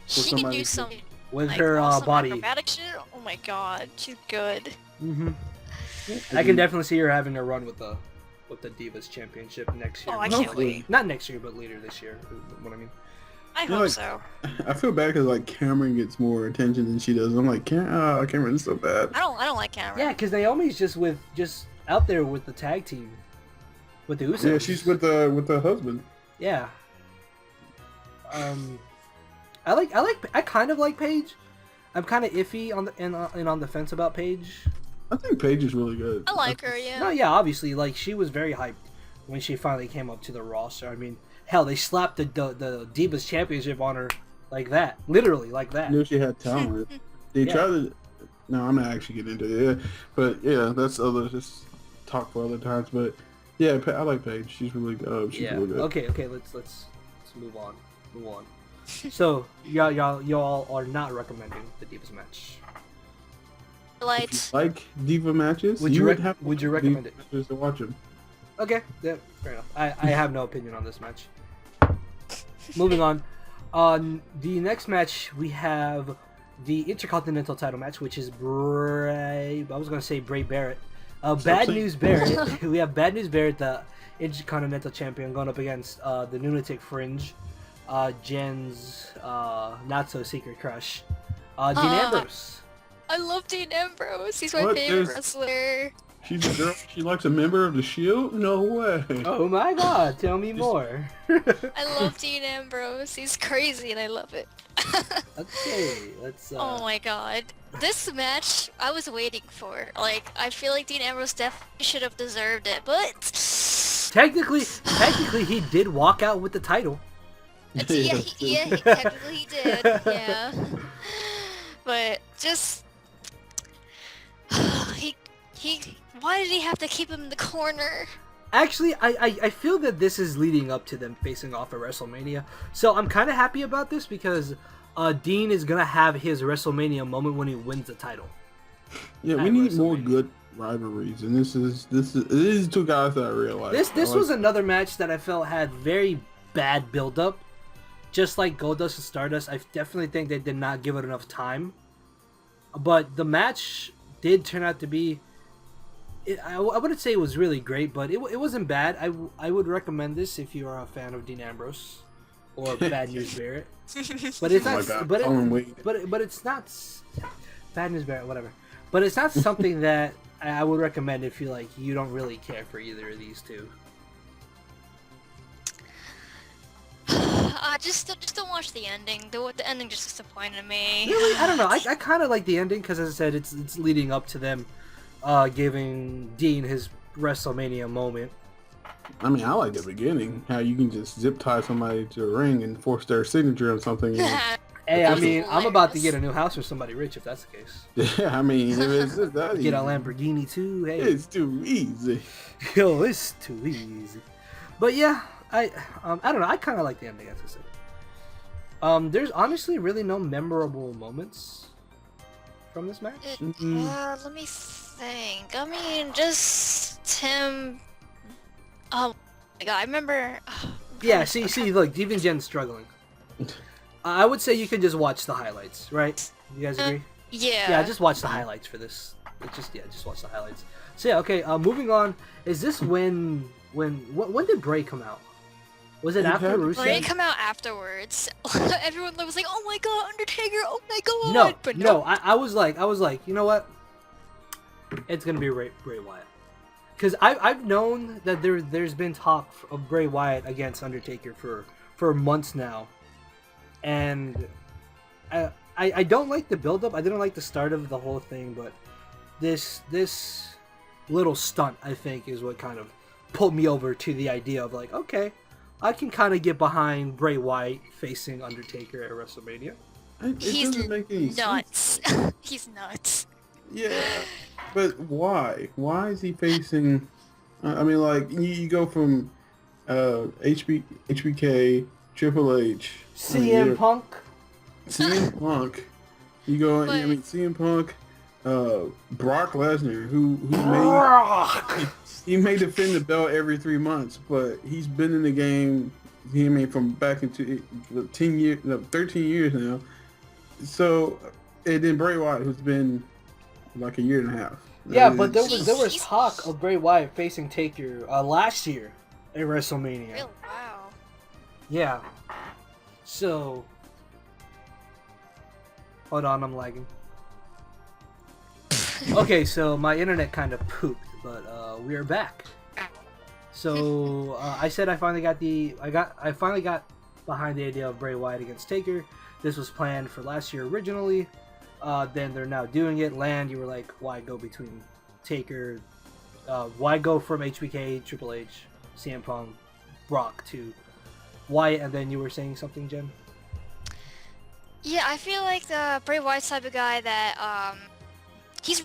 She can do some with her awesome body. acrobatic shit. Oh my god, she's good. I can definitely see her having a run with the Divas Championship next year. Oh, I can't wait. Not next year, but later this year. Is what I mean. I hope so. I feel bad because like Cameron gets more attention than she does. I'm like, Cameron's so bad. I don't like Cameron. Yeah, because Naomi's just out there with the tag team, with the Usos. Yeah, she's with the husband. Yeah. I kind of like Paige. I'm kind of iffy on the and on the fence about Paige. I think Paige is really good. I like her, yeah. No, yeah, obviously, like she was very hyped when she finally came up to the roster. I mean, hell, they slapped the Divas Championship on her like that, literally like that. I knew she had talent. They tried to. No, I'm not actually getting into it. Yeah, but yeah, that's other just talk for other times. But yeah, I like Paige. She's really good. She's really good. Okay. Let's move on. So y'all are not recommending the Divas match. If you like diva matches, would you recommend it? Matches to watch them. Okay, yeah, fair enough. I have no opinion on this match. Moving on. On the next match, we have the Intercontinental title match, which is Bray Barrett. Bad News Barrett. We have Bad News Barrett, the Intercontinental Champion, going up against the Lunatic Fringe, Jen's not so secret crush, Dean Ambrose. I love Dean Ambrose. He's my favorite wrestler. She's a girl. She likes a member of the Shield? No way. Oh my God! Tell me more. I love Dean Ambrose. He's crazy, and I love it. Okay, let's. Oh my God, this match I was waiting for. Like, I feel like Dean Ambrose definitely should have deserved it, but technically, he did walk out with the title. Technically he did. Yeah, but just he. Why did he have to keep him in the corner? Actually, I feel that this is leading up to them facing off at WrestleMania. So I'm kind of happy about this because Dean is going to have his WrestleMania moment when he wins the title. Yeah, we need more good rivalries. And these two guys that I realized. This was another match that I felt had very bad build-up. Just like Goldust and Stardust, I definitely think they did not give it enough time. But the match did turn out to be... I wouldn't say it was really great, but it wasn't bad. I would recommend this if you are a fan of Dean Ambrose or Bad News Barrett. But it's not. But it's not Bad News Barrett, whatever. But it's not something that I would recommend if you don't really care for either of these two. Just don't watch the ending. The ending just disappointed me. Really, I don't know. I kind of like the ending because, as I said, it's leading up to them. Giving Dean his WrestleMania moment. I mean, I like the beginning. How you can just zip tie somebody to a ring and force their signature on something. Hey, I mean, I'm about to get a new house for somebody rich if that's the case. Yeah, I mean, if it's just that get a Lamborghini too. Hey, it's too easy. Yo, it's too easy. But yeah, I don't know. I kind of like the ending, as I said. There's honestly really no memorable moments from this match. Let me think. I mean, just Tim. Oh my God, I remember. Yeah, see, look, even Jen's struggling. I would say you can just watch the highlights, right? You guys agree? Yeah. Yeah, just watch the highlights for this. Just watch the highlights. So yeah, okay. Moving on. Is this when did Bray come out? Was it after Rusev? Bray come out afterwards. Everyone was like, "Oh my God, Undertaker! Oh my God!" No, but no. I was like, you know what? It's gonna be Bray Wyatt. Because I've known that there's been talk of Bray Wyatt against Undertaker for months now, and I don't like the build up. I didn't like the start of the whole thing, but this little stunt I think is what kind of pulled me over to the idea of like, okay, I can kind of get behind Bray Wyatt facing Undertaker at WrestleMania. It doesn't make any nuts. sense. He's nuts. Yeah, but why? Why is he facing? I mean, like you go from HBK, Triple H, CM Punk. CM Punk. You go. I mean, CM Punk, Brock Lesnar, who may defend the belt every 3 months, but he's been in the game. I mean, from back into 13 years now. So, and then Bray Wyatt, who's been like a year and a half. Yeah, but there was talk of Bray Wyatt facing Taker last year at WrestleMania. Real wow. Yeah. So, hold on, I'm lagging. Okay, so my internet kind of pooped, but we are back. So I said I finally got behind the idea of Bray Wyatt against Taker. This was planned for last year originally. Then they're now doing it. Land, you were like, why go between Taker? Why go from HBK, Triple H, CM Punk, Brock to Wyatt? And then you were saying something, Jen? Yeah, I feel like the Bray Wyatt's type of guy that he's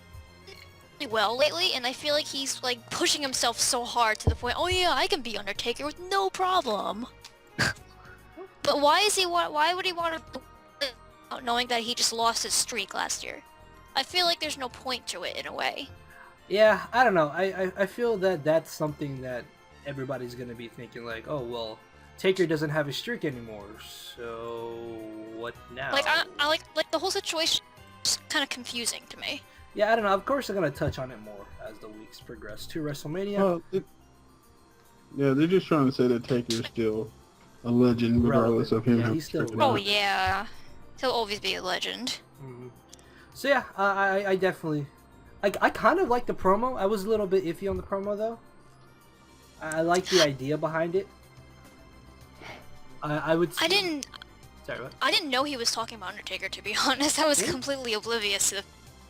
really well lately, and I feel like he's like pushing himself so hard to the point. Oh yeah, I can be Undertaker with no problem. But why is he? Why would he want to? Knowing that he just lost his streak last year, I feel like there's no point to it in a way. Yeah, I don't know. I feel that that's something that everybody's gonna be thinking like, oh well, Taker doesn't have a streak anymore, so what now? Like I like the whole situation is kind of confusing to me. Yeah, I don't know. Of course, they're gonna touch on it more as the weeks progress to WrestleMania. Well, yeah, they're just trying to say that Taker's still a legend, regardless of him. Yeah, having he's still strict Oh limits. yeah, he'll always be a legend. Mm-hmm. So yeah, I definitely, I kind of like the promo. I was a little bit iffy on the promo though. I like the idea behind it. I would. I didn't Sorry, what? I didn't know he was talking about Undertaker, to be honest. I was Yeah. completely oblivious to the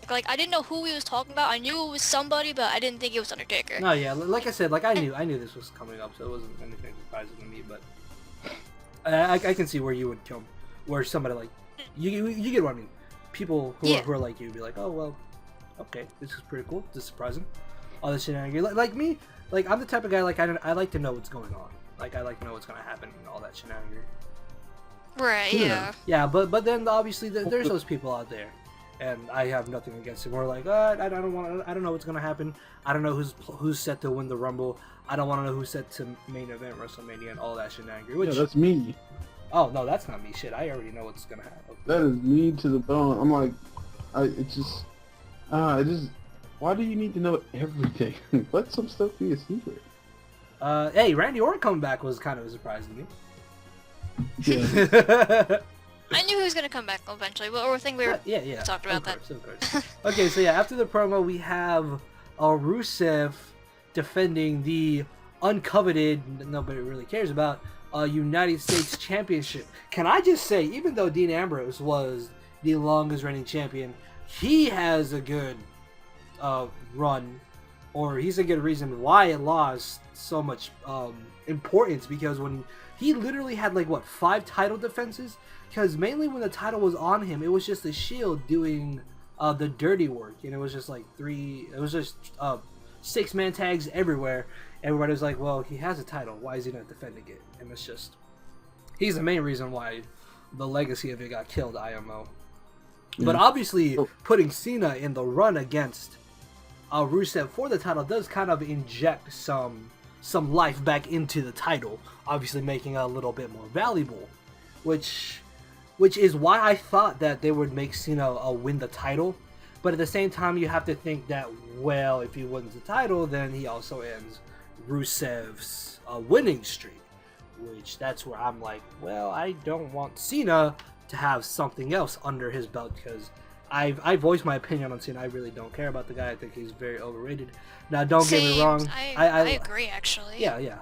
like I didn't know who he was talking about. I knew it was somebody, but I didn't think it was Undertaker. No, yeah, like I said, like I knew this was coming up, so it wasn't anything surprising to me. But I can see where you would come, where somebody like you get what I mean. People who are like you would be like, oh well, okay, this is pretty cool. This is surprising. All this shenanigans, like me, like I'm the type of guy like I like to know what's going on. Like I like to know what's gonna happen and all that shenanigans. Right, yeah. Yeah, but then obviously there's those people out there, and I have nothing against them. We're like, I don't know what's gonna happen. I don't know who's set to win the Rumble. I don't want to know who's set to main event WrestleMania and all that shenanigans. Which, Yeah, that's me. oh no, that's not me. Shit, I already know what's gonna happen. That is me to the bone. I'm like, why do you need to know everything? Let some stuff be a secret. Hey, Randy Orton coming back was kind of a surprise to me. Yeah. I knew he was gonna come back eventually, but I think we were yeah. talked about that. Of course. Okay, so yeah, after the promo, we have Rusev defending the uncoveted, nobody really cares about, United States Championship. Can I just say, even though Dean Ambrose was the longest reigning champion, he has a good run, or he's a good reason why it lost so much importance, because when he literally had like what 5 title defenses, because mainly when the title was on him, it was just the Shield doing the dirty work, and it was just like 6-man tags everywhere. Everybody was like, well, he has a title, why is he not defending it? And it's just, he's the main reason why the legacy of it got killed, IMO. But obviously putting Cena in the run against Rusev for the title does kind of inject some life back into the title, obviously making it a little bit more valuable, which is why I thought that they would make Cena win the title. But at the same time, you have to think that, well, if he wins the title, then he also ends Rusev's winning streak, which that's where I'm like, well, I don't want Cena to have something else under his belt, because I voiced my opinion on Cena. I really don't care about the guy. I think he's very overrated. Now, don't get me wrong. I agree, actually. Yeah.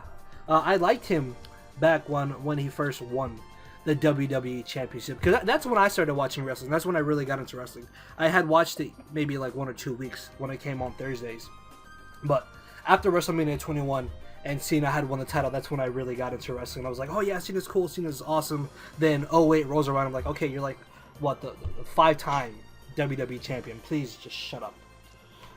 I liked him back when he first won the WWE Championship, because that's when I started watching wrestling. That's when I really got into wrestling. I had watched it maybe like 1 or 2 weeks when it came on Thursdays, but after WrestleMania 21 and Cena had won the title, that's when I really got into wrestling. I was like, oh yeah, Cena's cool, Cena's awesome. Then 08 rolls around, I'm like, okay, you're like, what, the 5-time WWE champion, please just shut up.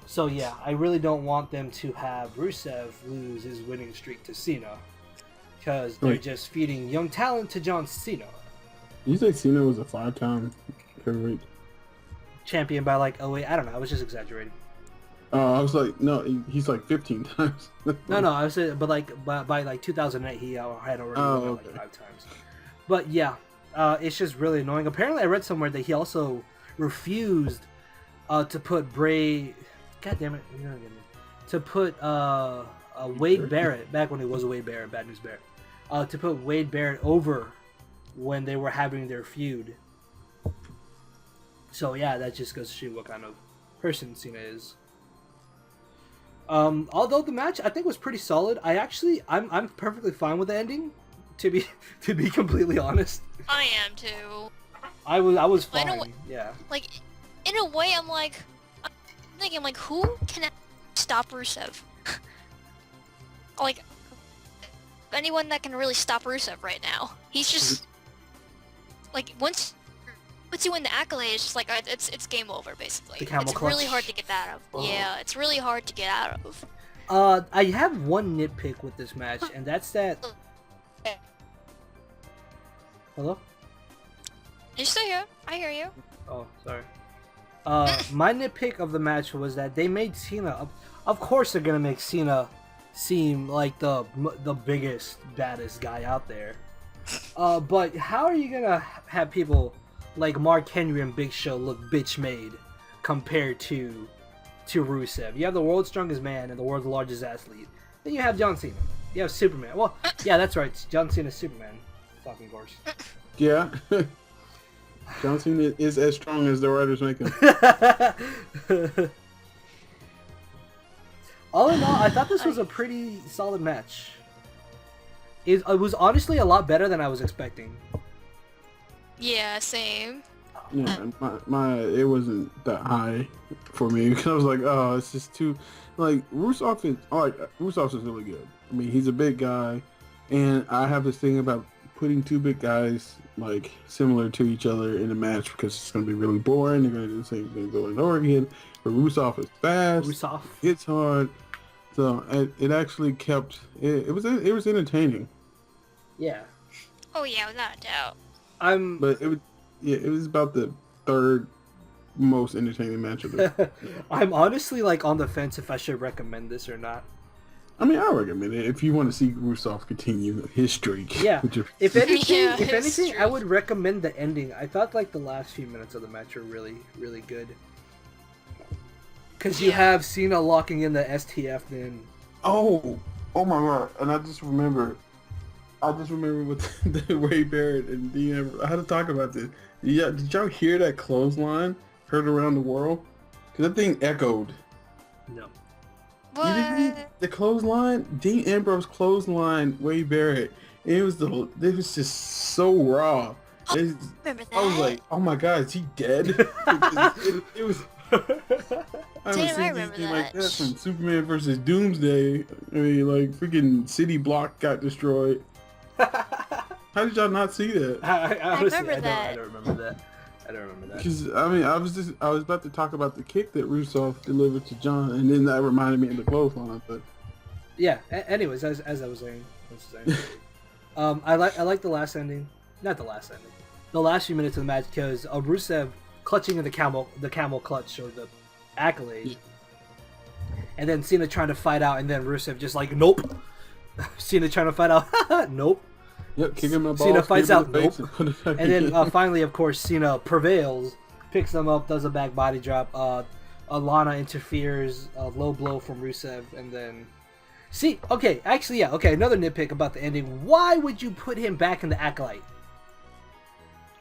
So yeah, I really don't want them to have Rusev lose his winning streak to Cena, because they're just feeding young talent to John Cena. You say Cena was a 5-time heavyweight champion by like 08? I don't know, I was just exaggerating. Oh, I was like, no, he's like 15 times. No, I was saying, but like by like 2008, he had already won it like 5 times. But yeah, it's just really annoying. Apparently, I read somewhere that he also refused to put Bray. God damn it! You're not getting me. To put Wade Barrett, back when he was Wade Barrett, Bad News Barrett, to put Wade Barrett over when they were having their feud. So yeah, that just goes to show what kind of person Cena is. Although the match I think was pretty solid, I'm perfectly fine with the ending. To be completely honest, I am too. I was I know fine. what- Yeah. Like, in a way, I'm thinking like, who can stop Rusev? Like, anyone that can really stop Rusev right now. He's just like once you win the accolade, it's just like it's game over basically. The camel It's really clutch. hard to get that out of. Oh. Yeah, it's really hard to get out of. I have one nitpick with this match, and that's that. Hello? You still here? I hear you. Oh, sorry. My nitpick of the match was that they made Cena. Of course, they're gonna make Cena seem like the biggest, baddest guy out there. But how are you gonna have people like Mark Henry and Big Show look bitch made compared to Rusev? You have the world's strongest man and the world's largest athlete. Then you have John Cena. You have Superman. Well, yeah, that's right. John Cena's Superman. Fucking course. Yeah. John Cena is as strong as the writers make him. All in all, I thought this was a pretty solid match. It was honestly a lot better than I was expecting. Yeah, same. Yeah, it wasn't that high for me because I was like, oh, it's just too like Rusev is really good. I mean, he's a big guy, and I have this thing about putting two big guys like similar to each other in a match because it's going to be really boring. They're going to do the same thing over and over again. But Rusev is fast. Rusev. It's hard. So it actually kept it was entertaining. Yeah. Oh yeah, without a doubt. But it was about the third most entertaining match of the. I'm honestly like on the fence if I should recommend this or not. I mean, I recommend it if you want to see Rusev continue his streak. Yeah. If anything, Yeah, if it's anything, true. I would recommend the ending. I thought like the last few minutes of the match were really, really good. Because you Yeah. have Cena locking in the STF then. Oh my god! And I just remember with the Ray Barrett and Dean Ambrose. I had to talk about this. Yeah, did y'all hear that clothesline heard around the world? Because that thing echoed. No. What? You didn't hear the clothesline? Dean Ambrose clothesline Ray Barrett. It was just so raw. Remember that? I was like, oh my god, is he dead? it was. I haven't Damn, I seen remember anything like that. that from Superman versus Doomsday. I mean, like freaking City Block got destroyed. How did y'all not see that? I honestly, remember that. I don't remember that. I don't remember that. Because I mean, I was about to talk about the kick that Rusev delivered to John, and then that reminded me of the clothesline. But Yeah. Anyways, as I was saying, I like the last ending. Not the last ending. The last few minutes of the match because Rusev clutching in the camel clutch or the accolade, and then Cena trying to fight out, and then Rusev just like nope. Cena trying to fight out, nope. yep, kick him in the balls. Cena fights kick him in out, the face, nope. and put it back And then in. finally, of course, Cena prevails, picks them up, does a back body drop. Alana interferes, low blow from Rusev, and then another nitpick about the ending. Why would you put him back in the acolyte?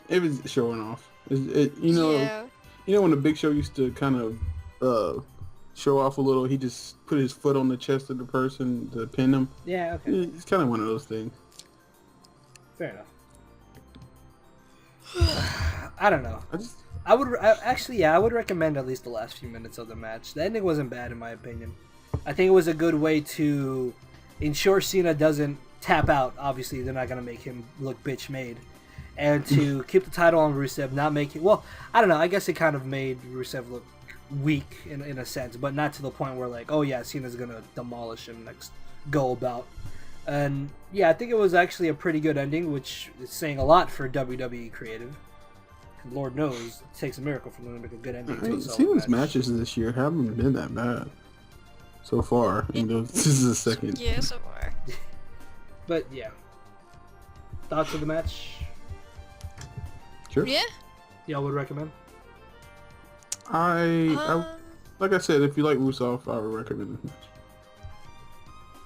It was showing off. You Yeah. know when the Big Show used to kind of show off a little, he just put his foot on the chest of the person to pin them. Yeah, okay, It's kind of one of those things. fair enough. I don't know. I would recommend at least the last few minutes of the match. The ending wasn't bad in my opinion. I think it was a good way to ensure Cena doesn't tap out. Obviously, they're not gonna make him look bitch made, and to keep the title on Rusev, not make it. Well, I don't know. I guess it kind of made Rusev look weak in a sense, but not to the point where like, oh yeah, Cena's gonna demolish him next go about. And yeah, I think it was actually a pretty good ending, which is saying a lot for WWE creative. Lord knows it takes a miracle for them to make a good ending I to a mean, solid Cena's match. matches this year haven't been that bad so far. You know, this is the second. Yeah, so far. But yeah, thoughts of the match? Sure. Yeah. Y'all would recommend? I like I said, if you like Rusev, I would recommend this match.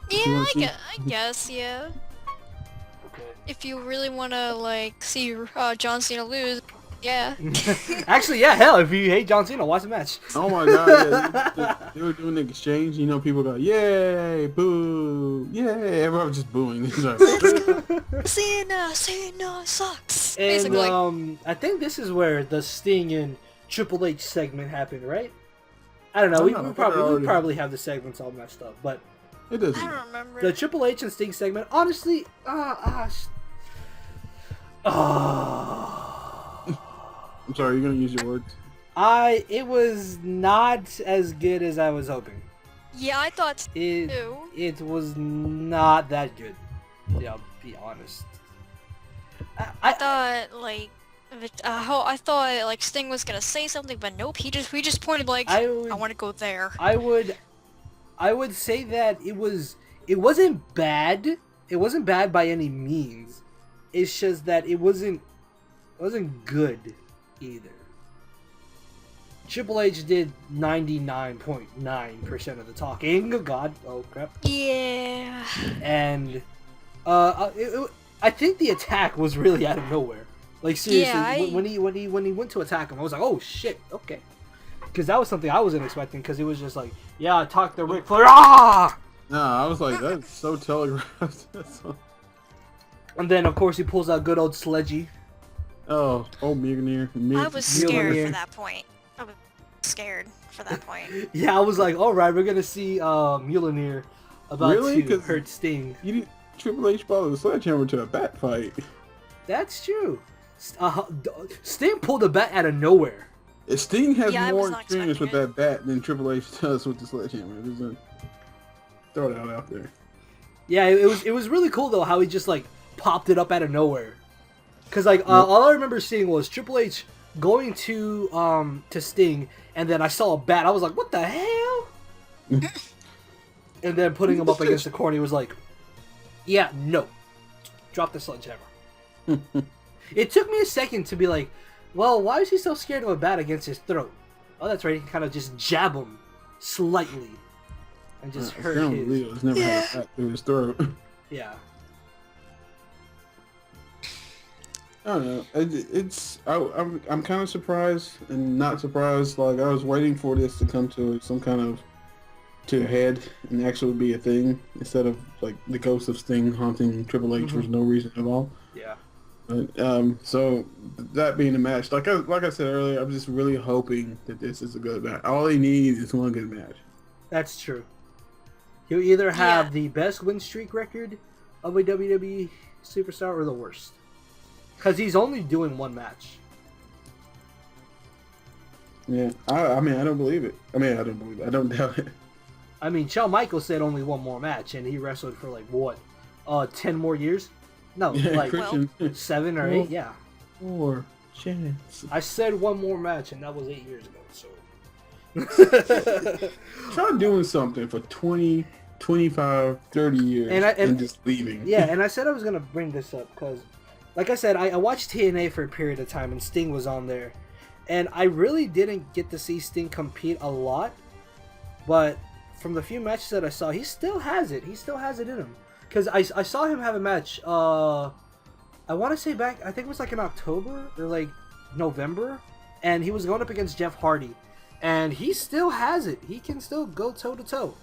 Yeah, wanna I guess, yeah. Okay. If you really want to, like, see John Cena lose, Yeah. Actually, yeah, hell, if you hate John Cena, watch the match. Oh my god, yeah, they were doing the exchange. You know, people go, yay, boo, yay. Everyone was just booing. It's like, Cena sucks. And Basically. I think this is where the Sting and Triple H segment happened, right? I don't know. I We, don't know, we already- probably have the segments all messed up, but it I doesn't. don't remember. the Triple H and Sting segment, honestly, I'm sorry, you're gonna use your words. it was not as good as I was hoping. Yeah, I thought It too. it was not that good. Yeah, I'll be honest. I thought like I thought like Sting was gonna say something, but nope. He just pointed like I want to go there. I would say that it wasn't bad. It wasn't bad by any means. It's just that it wasn't good either. Triple H did 99.9% of the talking. God, oh crap. Yeah. And I think the attack was really out of nowhere. Like seriously, Yeah, when he went to attack him, I was like, oh shit, okay, because that was something I wasn't expecting. Because it was just like, yeah, I talked to Ric Flair, ah! Nah, I was like, that's so telegraphed. And then of course he pulls out good old Sledgy. Oh, Mjolnir. I was scared Mjolnir. for that point. I was scared for that point. Yeah, I was like, all right, we're gonna see Mjolnir about Really? to 'Cause hurt Sting. You did Triple H brought the sledgehammer to a bat fight. That's true. Sting pulled a bat out of nowhere. Sting has Yeah, I was more not experience with expecting that bat than Triple H does with the sledgehammer. Throw it out there. Yeah, it was really cool though how he just like popped it up out of nowhere. Cause like all I remember seeing was Triple H going to Sting, and then I saw a bat. I was like, what the hell? And then putting him up against the corner, he was like, yeah, no, drop the sledgehammer. It took me a second to be like, well, why is he so scared of a bat against his throat? Oh, that's right, he can kind of just jab him slightly and just hurt his. Leo's never had a bat through his throat. Yeah. I don't know. I'm kind of surprised and not surprised. Like I was waiting for this to come to some kind of a head and actually be a thing instead of like the ghost of Sting haunting Triple H for no reason at all. Yeah. But, so that being the match, like I said earlier, I'm just really hoping that this is a good match. All he needs is one good match. That's true. He'll either have the best win streak record of a WWE superstar or the worst. Because he's only doing one match. Yeah, I mean, I don't believe it. I don't doubt it. I mean, Shawn Michaels said only one more match, and he wrestled for like, what, 10 more years? No, Yeah, like Christian, 7 or 8, yeah. more chance. I said one more match, and that was 8 years ago, so... Try doing something for 20, 25, 30 years and just leaving. Yeah, and I said I was going to bring this up, because, like I said, I watched TNA for a period of time, and Sting was on there. And I really didn't get to see Sting compete a lot, but from the few matches that I saw, he still has it. He still has it in him. Because I saw him have a match, I want to say back, I think it was like in October or like November, and he was going up against Jeff Hardy. And he still has it. He can still go toe-to-toe.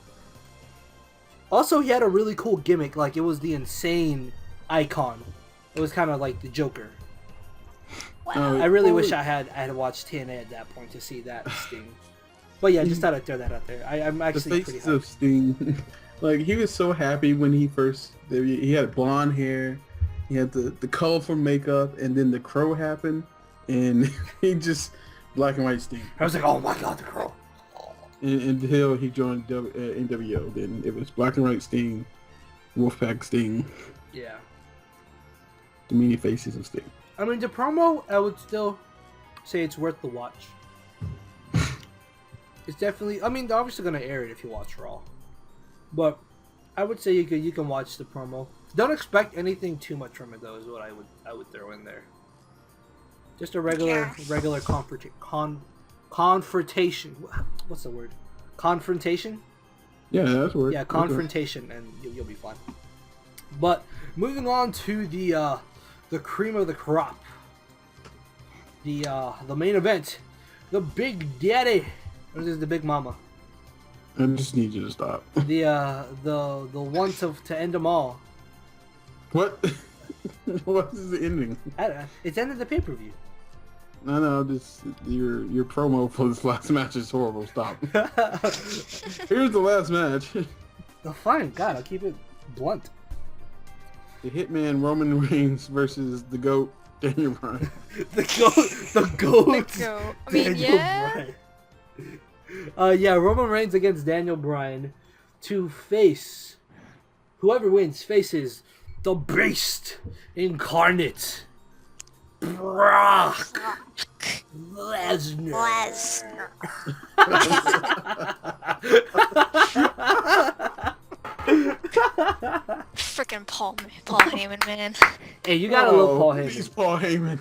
Also, he had a really cool gimmick, like it was the insane icon. It was kind of like the Joker. Wow. I really wish I had watched TNA at that point to see that Sting. But yeah, just thought I'd throw that out there. I'm actually The pretty faces of Sting. Like, he was so happy when he first... He had blonde hair. He had the colorful makeup. And then the crow happened. And he just... Black and white Sting. I was like, oh my god, the crow. Until he joined NWO. Then it was black and white Sting. Wolfpack Sting. Yeah. The many faces of Sting. I mean, the promo, I would still say it's worth the watch. It's definitely... I mean, they're obviously going to air it if you watch Raw. But I would say you can watch the promo. Don't expect anything too much from it, though, is what I would throw in there. Just a regular confrontation. What's the word? Confrontation? Yeah, that's weird. Yeah, confrontation, and you'll be fine. But moving on to the cream of the crop. the main event, the Big Daddy, or is this the Big Mama? I just need you to stop. The one to end them all. What? What is the ending? It's ended the pay-per-view. No, this your promo for this last match is horrible. Stop. Here's the last match. Oh, fine, God, I'll keep it blunt. The Hitman Roman Reigns versus the GOAT Daniel Bryan. The goat. I mean, Daniel yeah. Bryan. Yeah, Roman Reigns against Daniel Bryan to face whoever wins faces the Beast incarnate, Brock Lesnar. Freaking Paul Heyman, man. Hey, you gotta love Paul He's Heyman. Paul Heyman.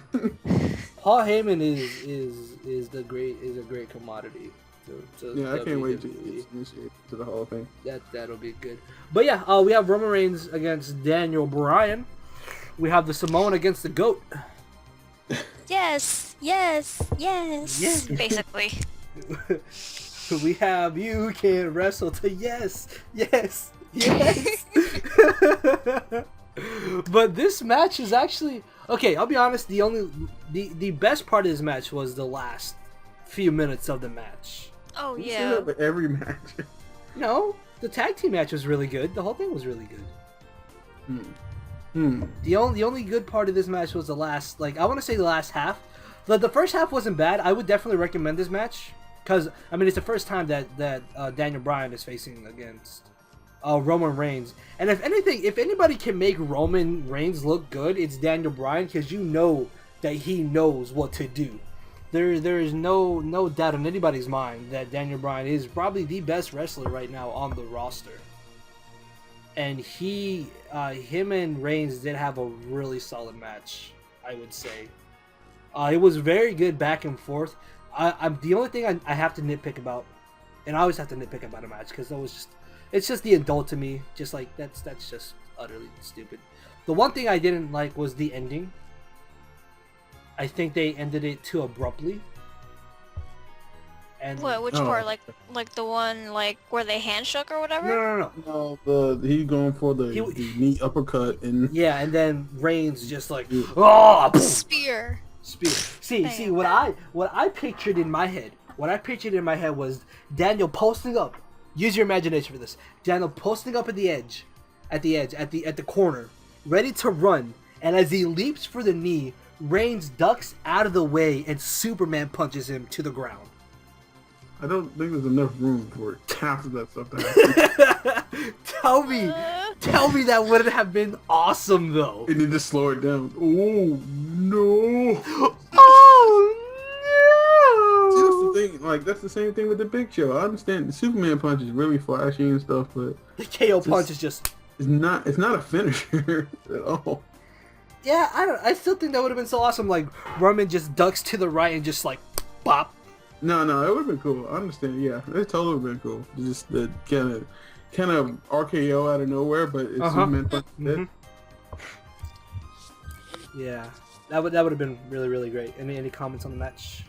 Paul Heyman is a great commodity. Yeah, I can't wait to WWE. get initiated to the Hall of Fame. That'll be good. But yeah, we have Roman Reigns against Daniel Bryan. We have the Samoan against the GOAT. Yes. Basically. We have You Can Wrestle to yes. But this match is actually okay. I'll be honest. The best part of this match was the last few minutes of the match. Oh You say yeah. that with every match. No, the tag team match was really good. The whole thing was really good. The only good part of this match was the last, I want to say the last half. The first half wasn't bad. I would definitely recommend this match because I mean it's the first time that Daniel Bryan is facing against Roman Reigns. And if anybody can make Roman Reigns look good, it's Daniel Bryan because you know that he knows what to do. There is no doubt in anybody's mind that Daniel Bryan is probably the best wrestler right now on the roster. And him and Reigns did have a really solid match, I would say. It was very good back and forth. I'm the only thing I have to nitpick about, and I always have to nitpick about a match because it's just the adult to me. Just like that's just utterly stupid. The one thing I didn't like was the ending. I think they ended it too abruptly. And What? Which part? Like the one where they handshook or whatever? No. He going for the knee uppercut and Yeah, and then Reigns just oh, Spear. See what I pictured in my head. What I pictured in my head was Daniel posting up. Use your imagination for this. Daniel posting up at the corner, ready to run, and as he leaps for the knee, Reigns ducks out of the way and Superman punches him to the ground. I don't think there's enough room for half of that stuff to happen. Tell me that wouldn't have been awesome though. And then just slow it down. Oh no! Oh no! See, that's the thing. That's the same thing with the Big Show. I understand the Superman punch is really flashy and stuff, but the KO punch is just. It's not a finisher at all. Yeah, I still think that would have been so awesome. Roman just ducks to the right and just bop. No, it would have been cool. I understand. Yeah, it totally would have been cool. Just the kind of RKO out of nowhere, but it's Superman punch. Yeah, that would have been really, really great. Any comments on the match?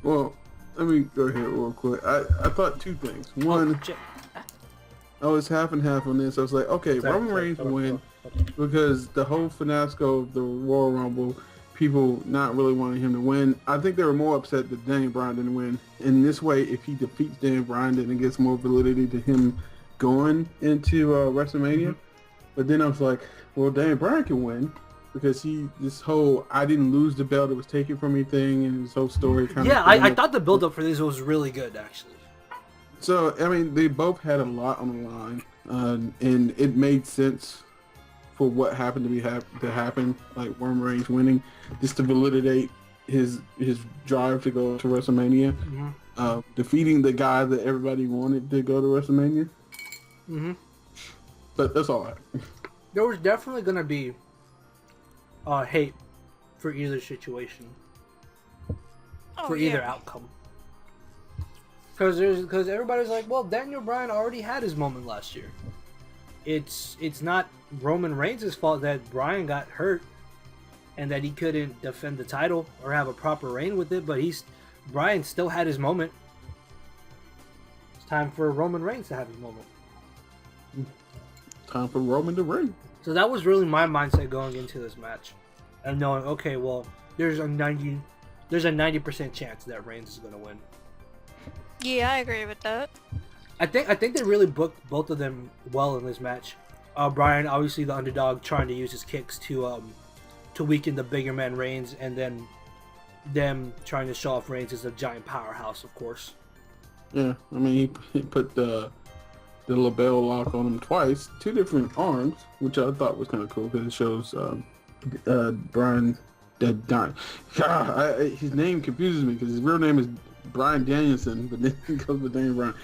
Well, let me go ahead real quick. I thought two things. One, I was half and half on this. I was like, okay, Roman Reigns will win because the whole fiasco of the Royal Rumble, people not really wanting him to win. I think they were more upset that Daniel Bryan didn't win. In this way, if he defeats Daniel Bryan, then it gets more validity to him going into WrestleMania. But then I was like, well, Daniel Bryan can win because this whole I didn't lose the belt, it was taken from me thing, and his whole story kind of. Yeah, I thought the build up for this was really good actually. So, I mean, they both had a lot on the line, and it made sense for what happened to happen, like Roman Reigns winning, just to validate his drive to go to WrestleMania, defeating the guy that everybody wanted to go to WrestleMania. But that's all right. There was definitely going to be hate for either situation, either outcome. Because everybody's like, well, Daniel Bryan already had his moment last year. It's not Roman Reigns' fault that Bryan got hurt, and that he couldn't defend the title or have a proper reign with it, but Bryan still had his moment. It's time for Roman Reigns to have his moment. Time for Roman to reign. So that was really my mindset going into this match, and knowing, okay, well, there's a 90% chance that Reigns is going to win. Yeah, I agree with that. I think they really booked both of them well in this match. Bryan, obviously the underdog, trying to use his kicks to weaken the bigger man Reigns, and then them trying to show off Reigns as a giant powerhouse, of course. Yeah, I mean, he put the label lock on him twice, 2 different arms, which I thought was kind of cool because it shows Bryan. His name confuses me because his real name is Bryan Danielson, but then he goes with Daniel Bryan.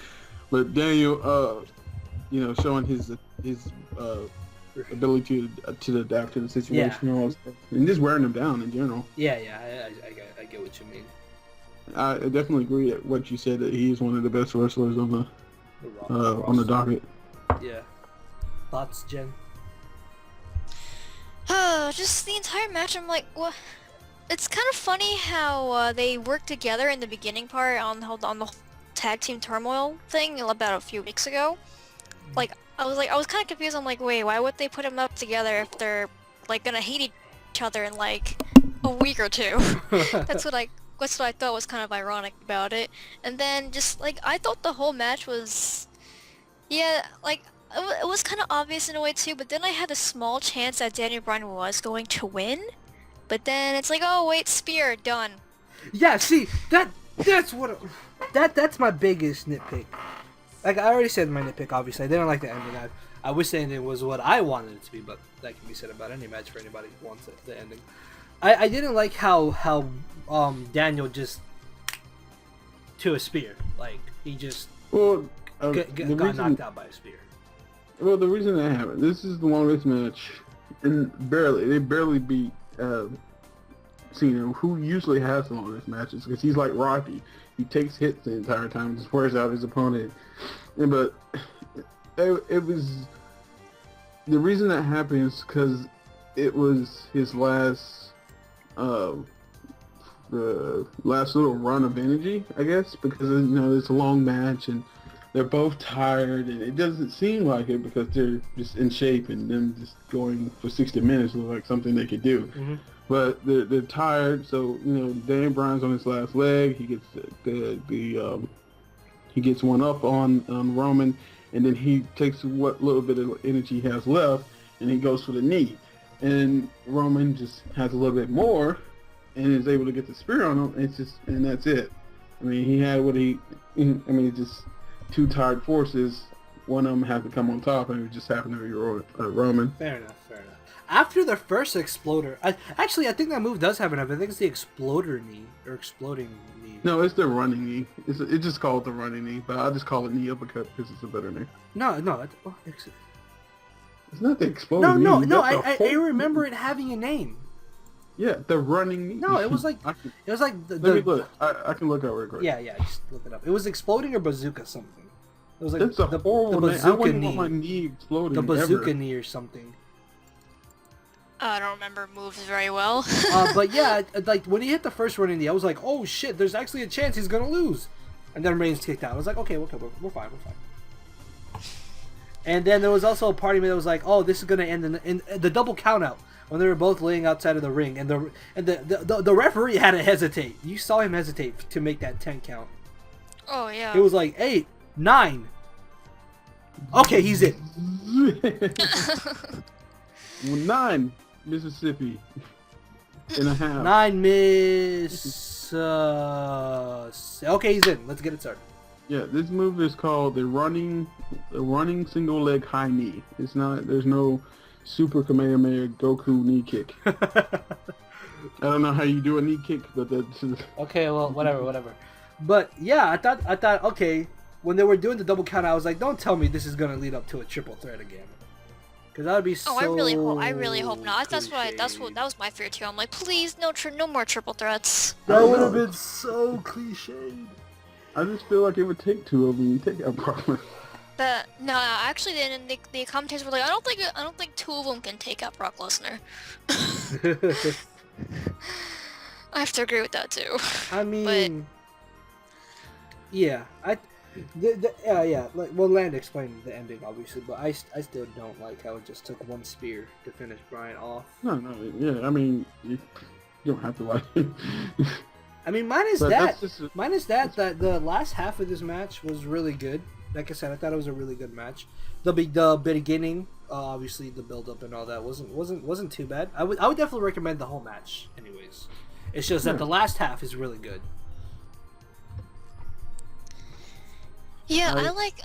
But Daniel, showing his ability to adapt to the situation and all stuff, and just wearing him down in general. Yeah, I get what you mean. I definitely agree with what you said, that he is one of the best wrestlers on the docket. Yeah. Thoughts, Jen? Just the entire match, I'm like, what? It's kind of funny how they worked together in the beginning part on the tag team turmoil thing about a few weeks ago. Like, I was kind of confused. I'm like, wait, why would they put them up together if they're like gonna hate each other in like a week or two? That's what I thought was kind of ironic about it. And then just like, I thought the whole match was, yeah, like, it was kind of obvious in a way too, but then I had a small chance that Daniel Bryan was going to win. But then it's like, oh wait, spear, done. Yeah, see, that's my biggest nitpick. Like, I already said my nitpick, obviously. I didn't like the ending. I wish the ending was what I wanted it to be, but that can be said about any match for anybody who wants it, the ending. I didn't like how Daniel just to a spear. Like, he just got knocked out by a spear. Well, the reason that happened, this is the longest match, and they barely beat Cena, who usually has the longest matches, because he's like Rocky. He takes hits the entire time and just wears out his opponent. But it was, the reason that happened is because it was his last little run of energy, I guess, because it's a long match and they're both tired, and it doesn't seem like it because they're just in shape, and them just going for 60 minutes looks like something they could do. Mm-hmm. But they're tired, so Daniel Bryan's on his last leg. He gets he gets one up on Roman, and then he takes what little bit of energy he has left, and he goes for the knee. And Roman just has a little bit more, and is able to get the spear on him. And that's it. I mean, he had just 2 tired forces. One of them had to come on top, and it just happened to be Roman. Fair enough. After the first exploder, I think that move does have an. I think it's the exploder knee or exploding knee. No, it's the running knee. It's just called the running knee, but I just call it knee uppercut because it's a better name. No, it's not the exploding knee. No. I remember it having a name. Yeah, the running knee. No, it was like let me look. I can look out real quick. Yeah, just look it up. It was exploding or bazooka something. It was like that's a horrible the name. bazooka I wouldn't knee. want my knee exploding. The bazooka ever. knee or something. I don't remember moves very well. But yeah, like when he hit the first running knee, I was like, oh shit, there's actually a chance he's gonna lose. And then Reigns kicked out. I was like, okay, we're fine. And then there was also a part of me that was like, oh, this is gonna end in the double count out when they were both laying outside of the ring, and the referee had to hesitate. You saw him hesitate to make that 10 count. Oh yeah. It was like 8, 9. Okay, he's in. 9 Mississippi and a half. 9 miss. Okay, he's in. Let's get it started. Yeah, this move is called the running single leg high knee. It's not. There's no Super Kamehameha Goku knee kick. I don't know how you do a knee kick, but that's okay. Well, whatever. But yeah, I thought okay, when they were doing the double count, I was like, don't tell me this is gonna lead up to a triple threat again. Because that would be so. Oh, I really hope not. That was my fear too. I'm like, please, no more triple threats. That would have been so cliched. I just feel like it would take 2 of them to take out Brock. No, actually, the commentators were like, I don't think 2 of them can take out Brock Lesnar. I have to agree with that too. I mean, yeah, yeah. Like, well, Land explained the ending obviously, but I still don't like how it just took one spear to finish Brian off. No, yeah. I mean, you don't have to like it. I mean, minus But that, that's just a- that the last half of this match was really good. Like I said, I thought it was a really good match. The beginning, obviously the build up and all that wasn't too bad. I would definitely recommend the whole match. Anyways, it's just that the last half is really good. Yeah,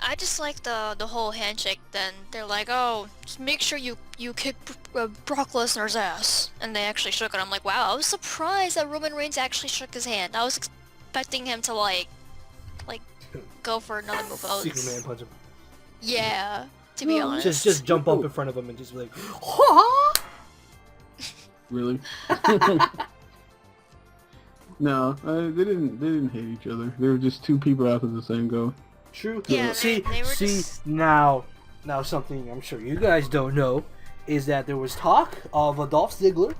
I just like the whole handshake. Then they're like, oh, just make sure you kick Brock Lesnar's ass, and they actually shook it. I'm like, wow, I was surprised that Roman Reigns actually shook his hand. I was expecting him to like go for another move. Superman punch him. Yeah, to be honest. Just jump up in front of him and just be like, "Huh?" Really? No, they didn't hate each other. They were just two people after the same goal. True. Yeah, See, they were just... now something I'm sure you guys don't know is that there was talk of a Dolph Ziggler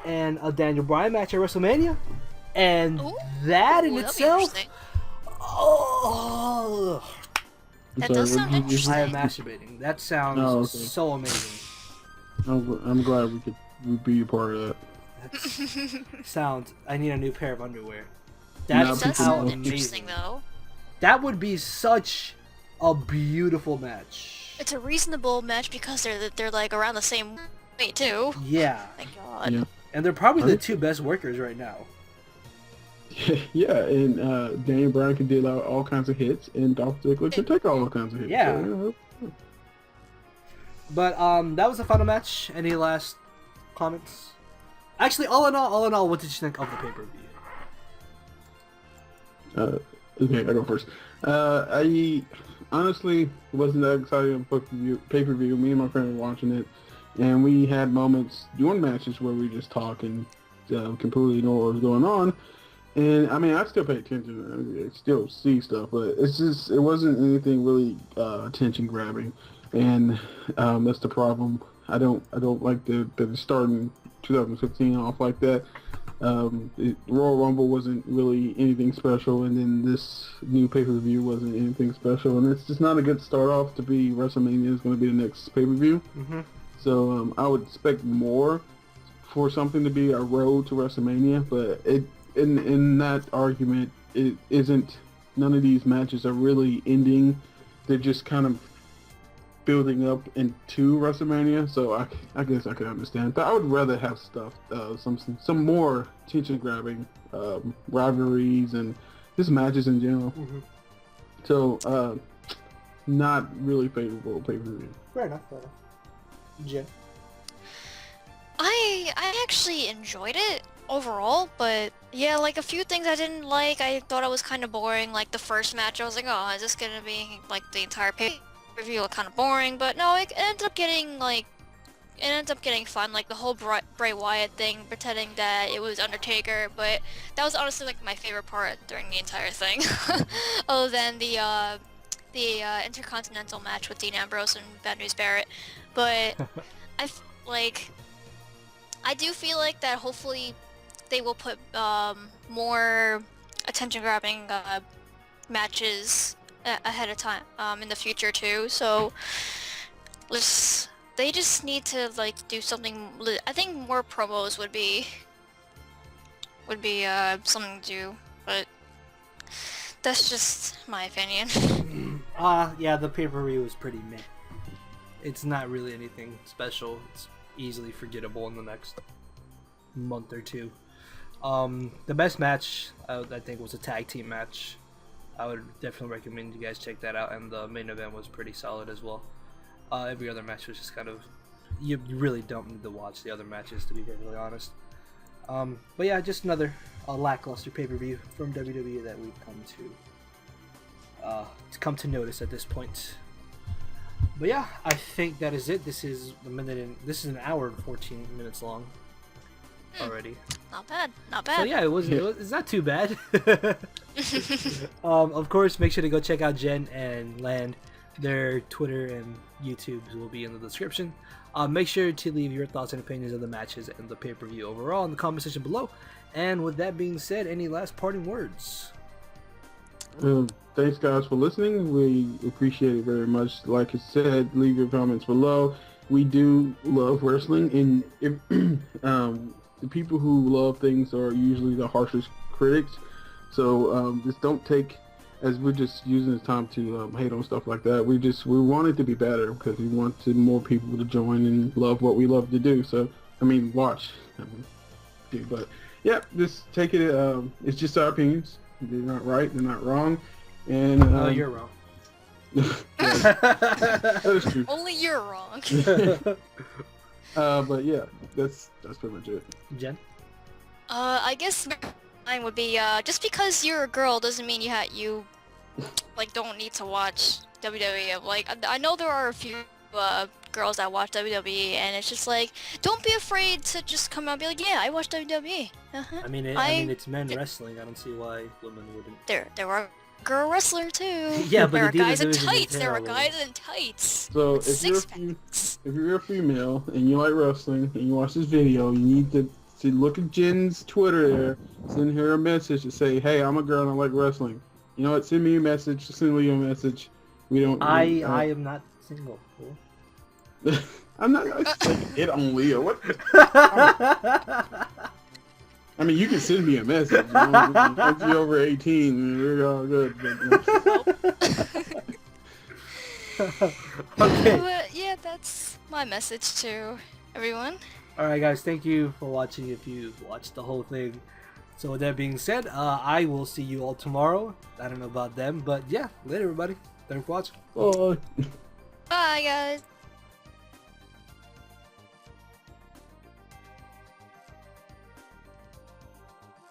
and a Daniel Bryan match at WrestleMania, and that in that'd be itself, interesting. oh, That does sound I interesting. am masturbating. That sounds so amazing. I'm glad we could be a part of that. That sounds. I need a new pair of underwear. Now That's It does people how sound know. interesting amazing. though. That would be such a beautiful match. It's a reasonable match because they're like around the same weight too. Yeah, My God. Yeah. and they're probably the two best workers right now. Yeah, and Daniel Bryan can deal out all kinds of hits, and Dolph Ziggler can take all kinds of hits. Yeah. So, But that was the final match. Any last comments? Actually, all in all, what did you think of the pay-per-view? Okay, I go first. I honestly wasn't that excited on pay-per-view. Me and my friend were watching it, and we had moments during matches where we just talk and completely ignore what was going on. And I mean, I still pay attention. I still see stuff, but it wasn't anything really attention grabbing, and that's the problem. I don't like that it's starting 2015 off like that. Royal Rumble wasn't really anything special, and then this new pay-per-view wasn't anything special, and it's just not a good start off to be WrestleMania is going to be the next pay-per-view. Mm-hmm. So I would expect more for something to be a road to WrestleMania, but in that argument, it isn't. None of these matches are really ending. They're just kind of building up into WrestleMania, so I guess I can understand. But I would rather have stuff, some more tension-grabbing rivalries and just matches in general. Mm-hmm. So, not really favorable pay-per-view. Fair enough. Jen? I actually enjoyed it overall, but yeah, like a few things I didn't like. I thought it was kind of boring. Like the first match, I was like, oh, is this gonna be like the entire pay-per-view looked kind of boring? But no, it ended up getting fun. Like the whole Bray Wyatt thing, pretending that it was Undertaker. But that was honestly like my favorite part during the entire thing, other than the Intercontinental match with Dean Ambrose and Bad News Barrett. But I do feel like that hopefully they will put more attention-grabbing matches ahead of time in the future too. So they just need to like do something. I think more promos would be something to do, but that's just my opinion. Yeah, the pay-per-view was pretty meh. It's not really anything special. It's easily forgettable in the next month or two. The best match I think was a tag team match. I would definitely recommend you guys check that out, and the main event was pretty solid as well. Every other match was just kind of, you really don't need to watch the other matches, to be perfectly honest. But yeah, just another lackluster pay-per-view from WWE that we've come to notice at this point. But yeah, I think that is it. This is an hour and 14 minutes long already. Not bad. So yeah, it's not too bad. Of course, make sure to go check out Jen and Land Their Twitter and YouTubes will be in the description. Make sure to leave your thoughts and opinions of the matches and the pay-per-view overall in the comment section below. And with that being said, any last parting words? Thanks, guys, for listening. We appreciate it very much. Like I said, leave your comments below. We do love wrestling, and if, the people who love things are usually the harshest critics. So just don't take, as we're just using this time to hate on stuff like that. We want it to be better because we want more people to join and love what we love to do. So, watch. But yeah, just take it. It's just our opinions. They're not right. They're not wrong. And you're wrong. That is true. Only you're wrong. But yeah, that's pretty much it. Jen? I guess mine would be just because you're a girl doesn't mean you don't need to watch WWE. Like I know there are a few girls that watch WWE, and it's just like, don't be afraid to just come out and be like, yeah, I watch WWE. Uh-huh. I mean, it's men wrestling. I don't see why women wouldn't. There are girl wrestler too. Yeah, but there are the guys in division is tights. There are terrible. guys in tights. So if you're a female and you like wrestling and you watch this video, you need to look at Jen's Twitter there, send her a message to say, hey, I'm a girl and I like wrestling. You know what? Send me a message. Send me a message. We don't. I am not single. Cool. I'm not saying it on Leo. What? You can send me a message. Once you're over 18, we're all good. Okay. But yeah, that's my message to everyone. Alright, guys, thank you for watching if you've watched the whole thing. So with that being said, I will see you all tomorrow. I don't know about them, but yeah, later everybody. Thanks for watching. Bye. Bye, guys.